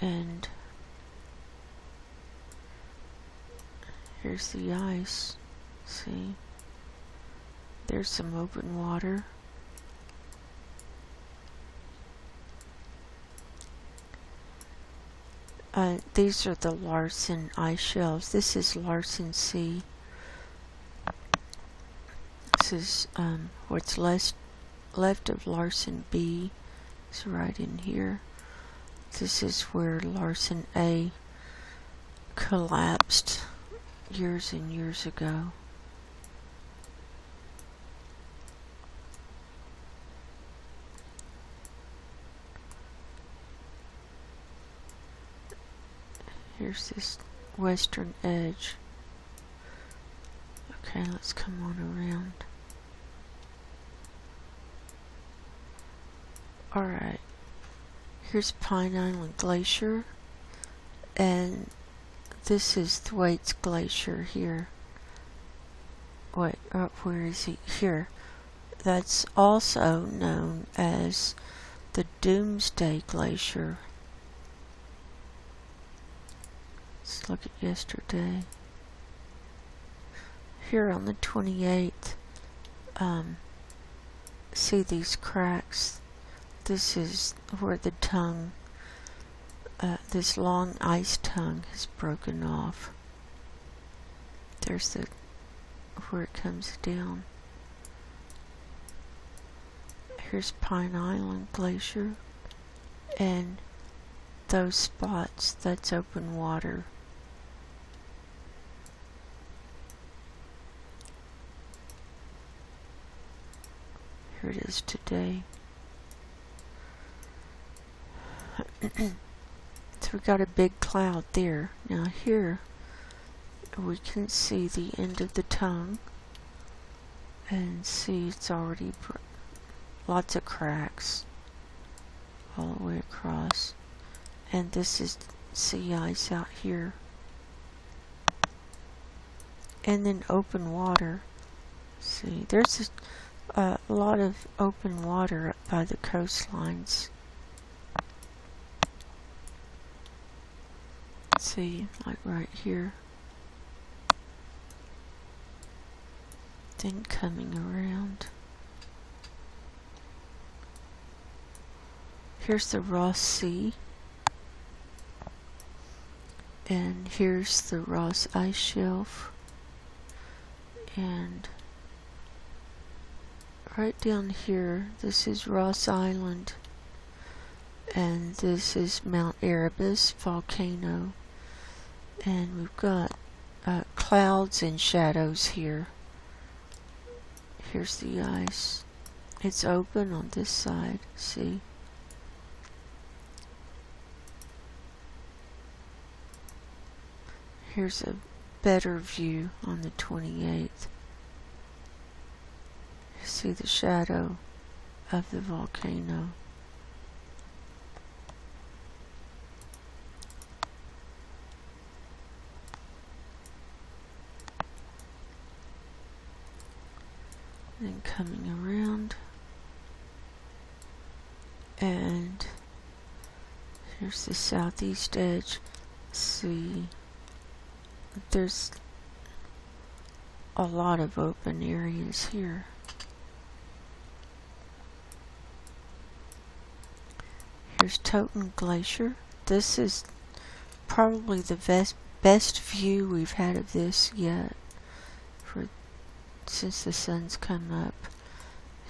and here's the ice. See? There's some open water. These are the Larsen ice shelves. This is Larsen Sea. This is what's left of Larsen B. It's right in here. This is where Larsen A collapsed years and years ago. Here's this western edge. Okay, let's come on around. Alright. Here's Pine Island Glacier, and this is Thwaites Glacier here. Wait, where is he? Here. That's also known as the Doomsday Glacier. Let's look at yesterday. Here on the 28th, see these cracks? This is where the tongue, this long ice tongue has broken off. There's where it comes down. Here's Pine Island Glacier, and those spots, that's open water. Here it is today. So we got a big cloud there. Now here we can see the end of the tongue, and see it's already lots of cracks all the way across. And this is sea ice out here. And then open water. See, there's a lot of open water up by the coastlines. See, like right here. Then coming around. Here's the Ross Sea. And here's the Ross Ice Shelf. And right down here, this is Ross Island. And this is Mount Erebus volcano. And we've got clouds and shadows here. Here's the ice. It's open on this side, see? Here's a better view on the 28th. You see the shadow of the volcano. Then coming around, and here's the southeast edge. See, there's a lot of open areas here. Here's Totten Glacier. This is probably the best view we've had of this yet since the sun's come up.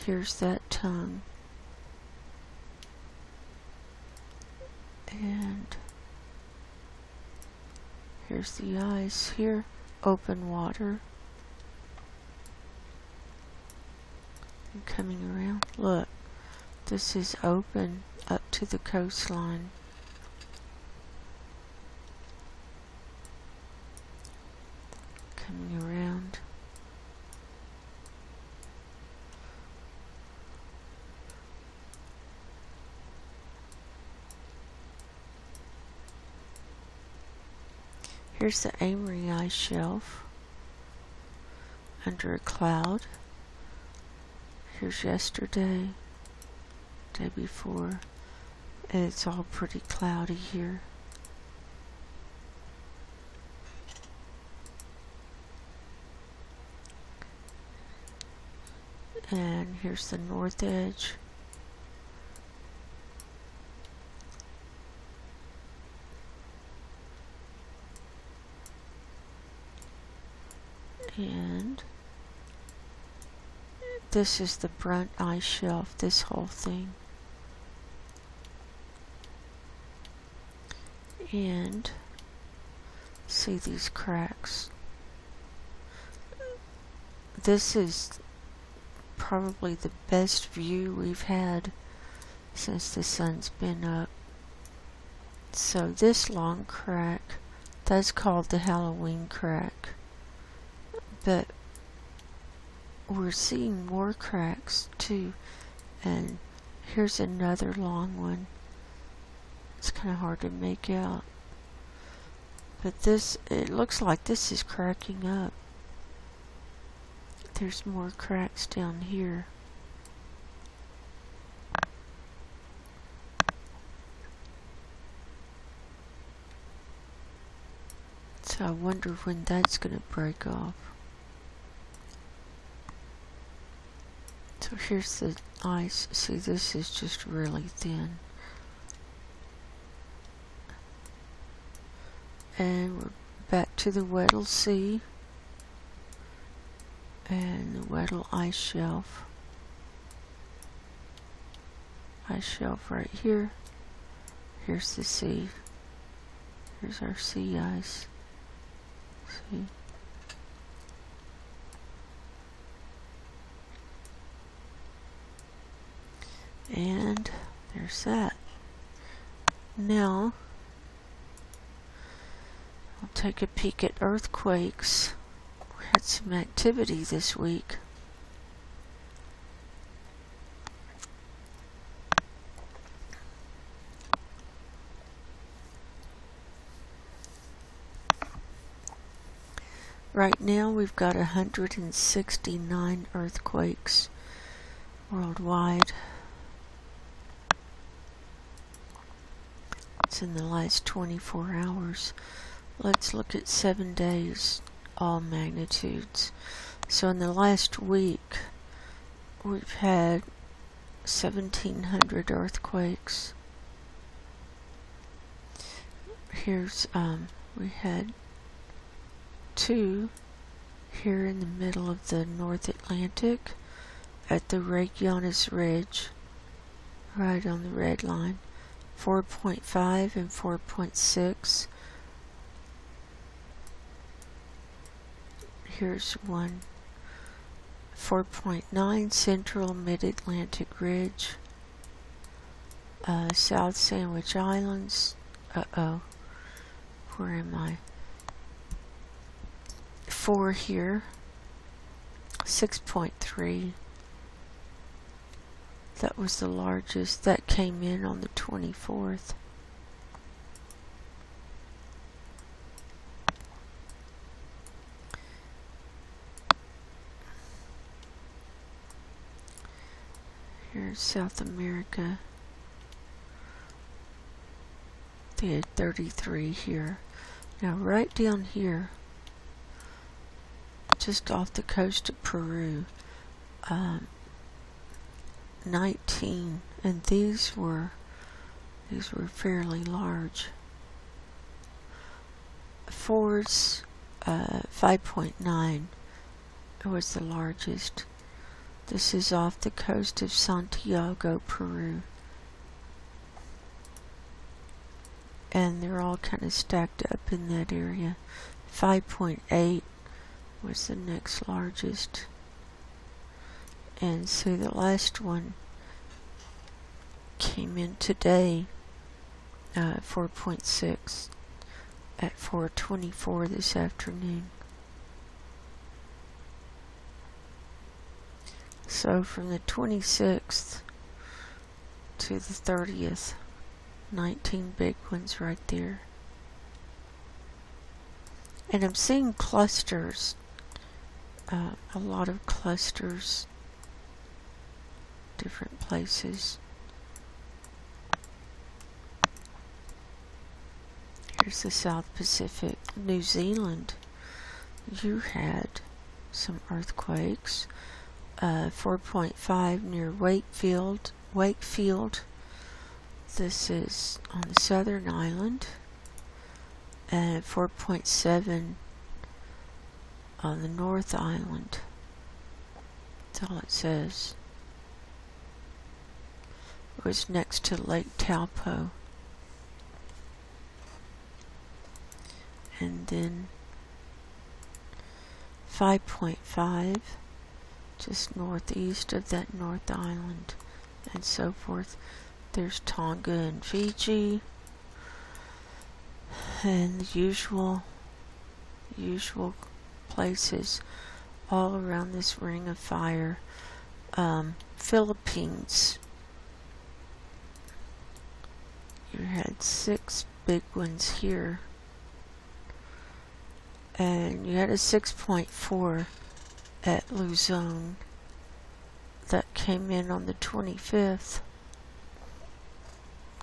Here's that tongue. And here's the ice here, open water. And coming around, look, this is open up to the coastline. Coming around. Here's the Amory Ice Shelf under a cloud. Here's yesterday, day before, and it's all pretty cloudy here. And here's the north edge. And this is the Brunt Ice Shelf, this whole thing. And see these cracks. This is probably the best view we've had since the sun's been up. So this long crack, that's called the Halloween crack. But we're seeing more cracks too, and here's another long one, It's kind of hard to make out. But this, it looks like this is cracking up. There's more cracks down here. So I wonder when that's going to break off. So here's the ice. See, this is just really thin. And we're back to the Weddell Sea and the Weddell ice shelf. Ice shelf right here. Here's the sea. Here's our sea ice. See? And there's that. Now, I'll take a peek at earthquakes. We had some activity this week. Right now we've got 169 earthquakes worldwide. It's in the last 24 hours. Let's look at 7 days, all magnitudes. So in the last week, we've had 1,700 earthquakes. Here's, we had 2 here in the middle of the North Atlantic at the Reykjanes Ridge, right on the red line. 4.5 and 4.6. Here's one. 4.9 Central Mid-Atlantic Ridge. South Sandwich Islands. Where am I? 4 here. 6.3. That was the largest. That came in on the 24th. Here's South America. They had 33 here. Now right down here, just off the coast of Peru, 19, and these were fairly large. 4's 5.9 was the largest. This is off the coast of Santiago, Peru. And they're all kind of stacked up in that area. 5.8 was the next largest. And so the last one came in today, 4.6 at 4:24 this afternoon. So from the 26th to the 30th, 19 big ones right there. And I'm seeing clusters, a lot of clusters, different places. Here's the South Pacific. New Zealand, you had some earthquakes. 4.5 near Wakefield. This is on the southern island. And 4.7 on the North Island. That's all it says. It was next to Lake Taupo. And then 5.5 just northeast of that North Island, and so forth. There's Tonga and Fiji, and the usual places all around this ring of fire. Philippines, you had 6 big ones here, and you had a 6.4 at Ozone that came in on the 25th.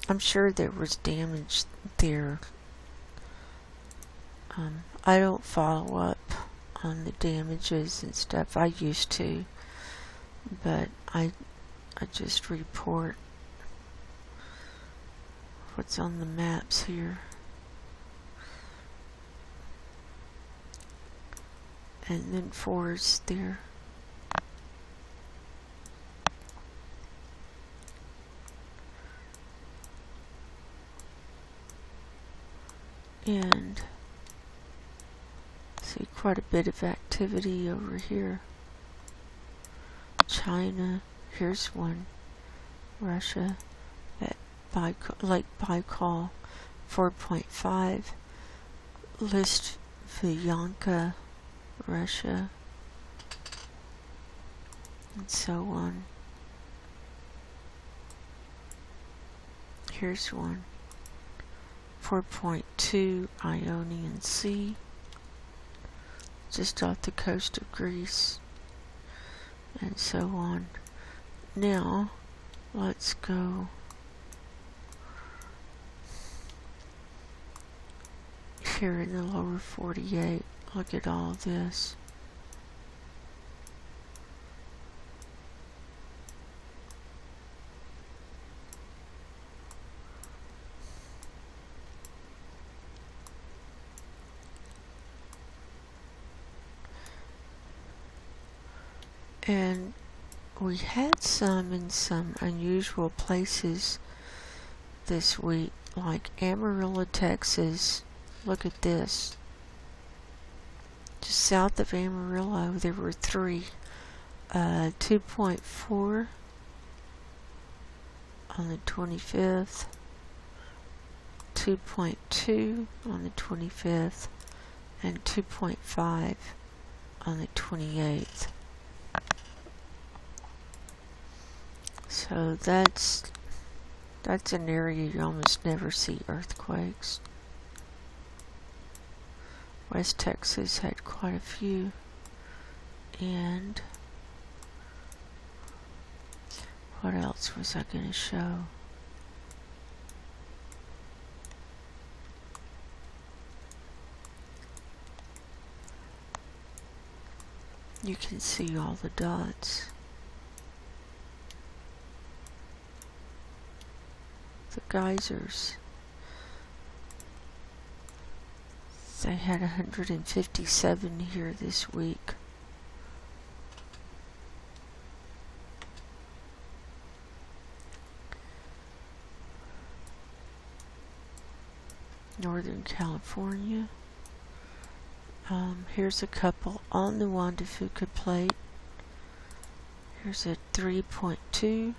I'm sure there was damage there. I don't follow up on the damages and stuff. I used to, but I just report what's on the maps here. And then 4's there. And see quite a bit of activity over here. China, here's one. Russia at Lake Baikal, 4.5. Lithuania, Russia, and so on. Here's one. 4.2 Ionian Sea, just off the coast of Greece, and so on. Now, let's go here in the lower 48. Look at all this. And we had some in some unusual places this week, like Amarillo, Texas. Look at this. Just south of Amarillo, there were 3. 2.4 on the 25th, 2.2 on the 25th, and 2.5 on the 28th. So that's an area you almost never see earthquakes. West Texas had quite a few, and what else was I going to show? You can see all the dots. The geysers. They had 157 here this week. Northern California. Here's a couple on the Juan de Fuca plate. Here's a 3.2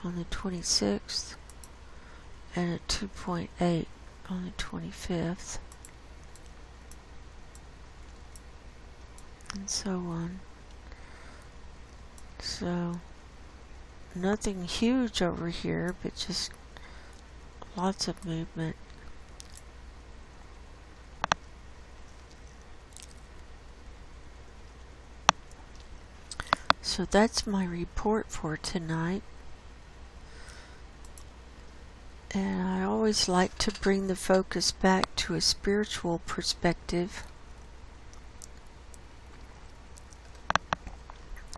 on the 26th and a 2.8 on the 25th. And so on. So nothing huge over here, but just lots of movement. So that's my report for tonight. And I always like to bring the focus back to a spiritual perspective,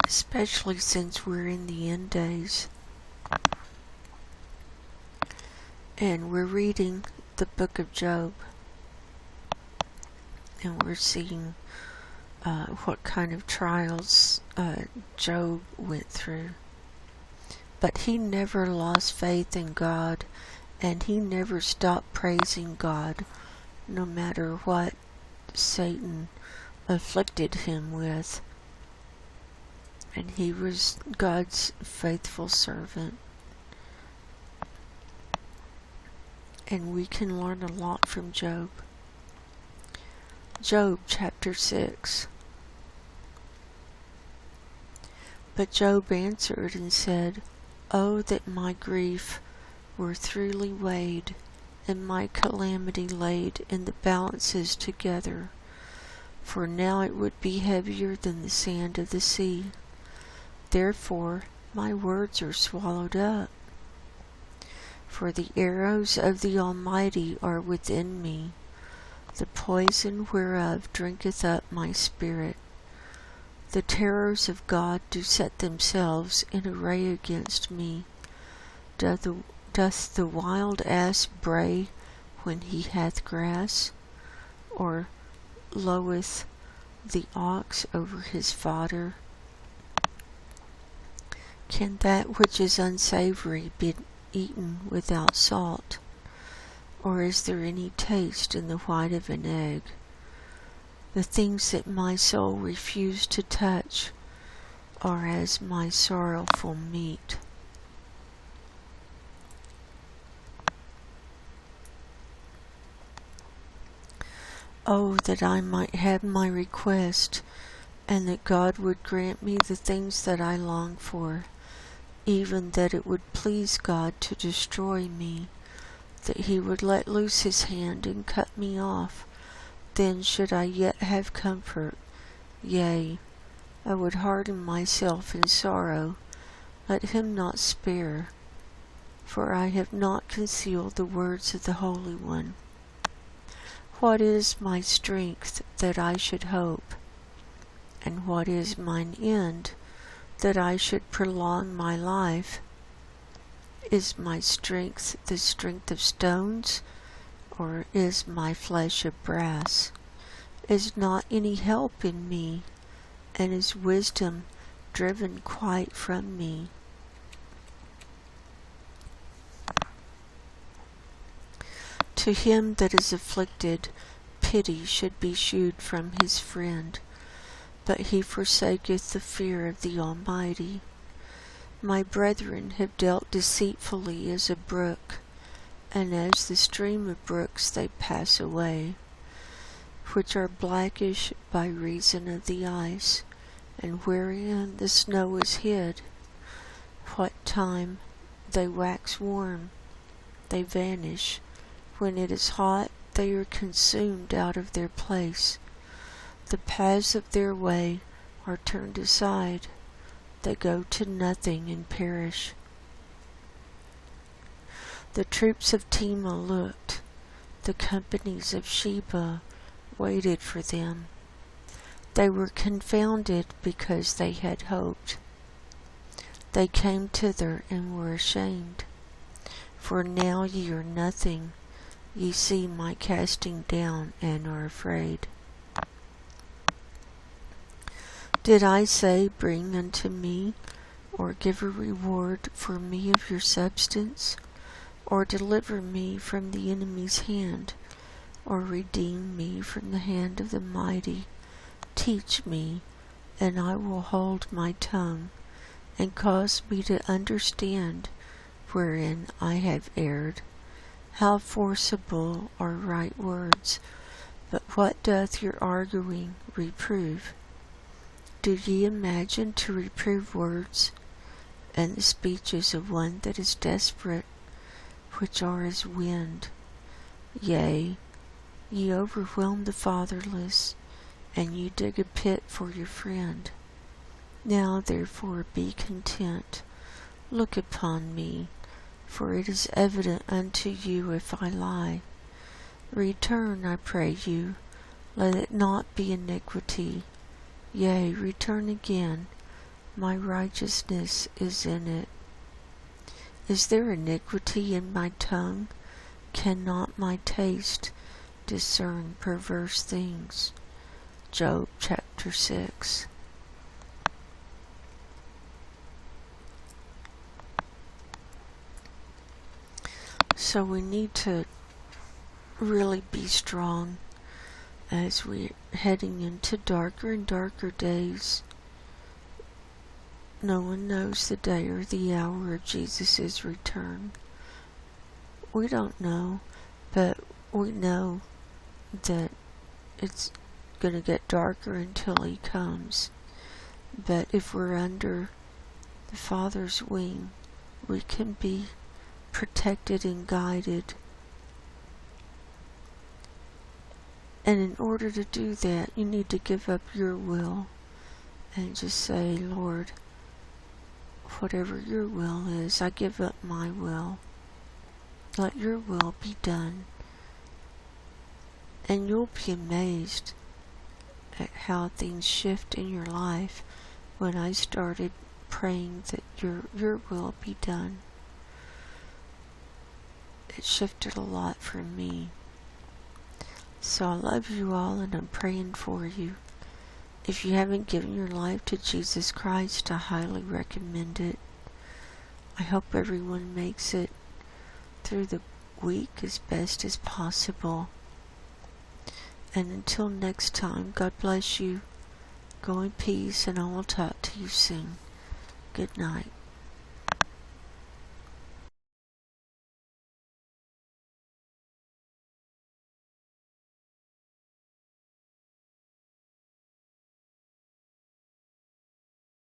especially since we're in the end days. And we're reading the book of Job. And we're seeing what kind of trials Job went through. But he never lost faith in God, and he never stopped praising God, no matter what Satan afflicted him with. And he was God's faithful servant. And we can learn a lot from Job. Job chapter 6. But Job answered and said, "Oh, that my grief were truly weighed, and my calamity laid in the balances together, for now it would be heavier than the sand of the sea. Therefore my words are swallowed up. For the arrows of the Almighty are within me, the poison whereof drinketh up my spirit. The terrors of God do set themselves in array against me. Doth the wild ass bray when he hath grass? Or loweth the ox over his fodder? Can that which is unsavory be eaten without salt? Or is there any taste in the white of an egg? The things that my soul refused to touch are as my sorrowful meat. Oh, that I might have my request, and that God would grant me the things that I long for, even that it would please God to destroy me, that he would let loose his hand and cut me off. Then should I yet have comfort. Yea, I would harden myself in sorrow. Let him not spare. For I have not concealed the words of the Holy One. What is my strength that I should hope? And what is mine end that I should prolong my life? Is my strength the strength of stones? Or is my flesh of brass? Is not any help in me, and is wisdom driven quite from me? To him that is afflicted, pity should be shewed from his friend, but he forsaketh the fear of the Almighty. My brethren have dealt deceitfully as a brook, and as the stream of brooks they pass away, which are blackish by reason of the ice, and wherein the snow is hid. What time they wax warm, they vanish. When it is hot, they are consumed out of their place. The paths of their way are turned aside. They go to nothing and perish. The troops of Tema looked. The companies of Sheba waited for them. They were confounded because they had hoped. They came thither and were ashamed. For now ye are nothing. Ye see my casting down and are afraid. Did I say, bring unto me, or give a reward for me of your substance? Or deliver me from the enemy's hand, or redeem me from the hand of the mighty? Teach me, and I will hold my tongue, and cause me to understand wherein I have erred. How forcible are right words, but what doth your arguing reprove? Do ye imagine to reprove words, and the speeches of one that is desperate, which are as wind? Yea, ye overwhelm the fatherless, and ye dig a pit for your friend. Now therefore be content, look upon me, for it is evident unto you if I lie. Return, I pray you, let it not be iniquity. Yea, return again, my righteousness is in it. Is there iniquity in my tongue? Cannot my taste discern perverse things? Job chapter 6. So we need to really be strong as we're heading into darker and darker days. No one knows the day or the hour of Jesus' return. We don't know, but we know that it's going to get darker until he comes. But if we're under the Father's wing, we can be protected protected and guided. And in order to do that, you need to give up your will and just say, Lord, whatever your will is, I give up my will. Let your will be done. And you'll be amazed at how things shift in your life when I started praying that your will be done. It shifted a lot for me. So I love you all, and I'm praying for you. If you haven't given your life to Jesus Christ, I highly recommend it. I hope everyone makes it through the week as best as possible. And until next time, God bless you. Go in peace, and I will talk to you soon. Good night.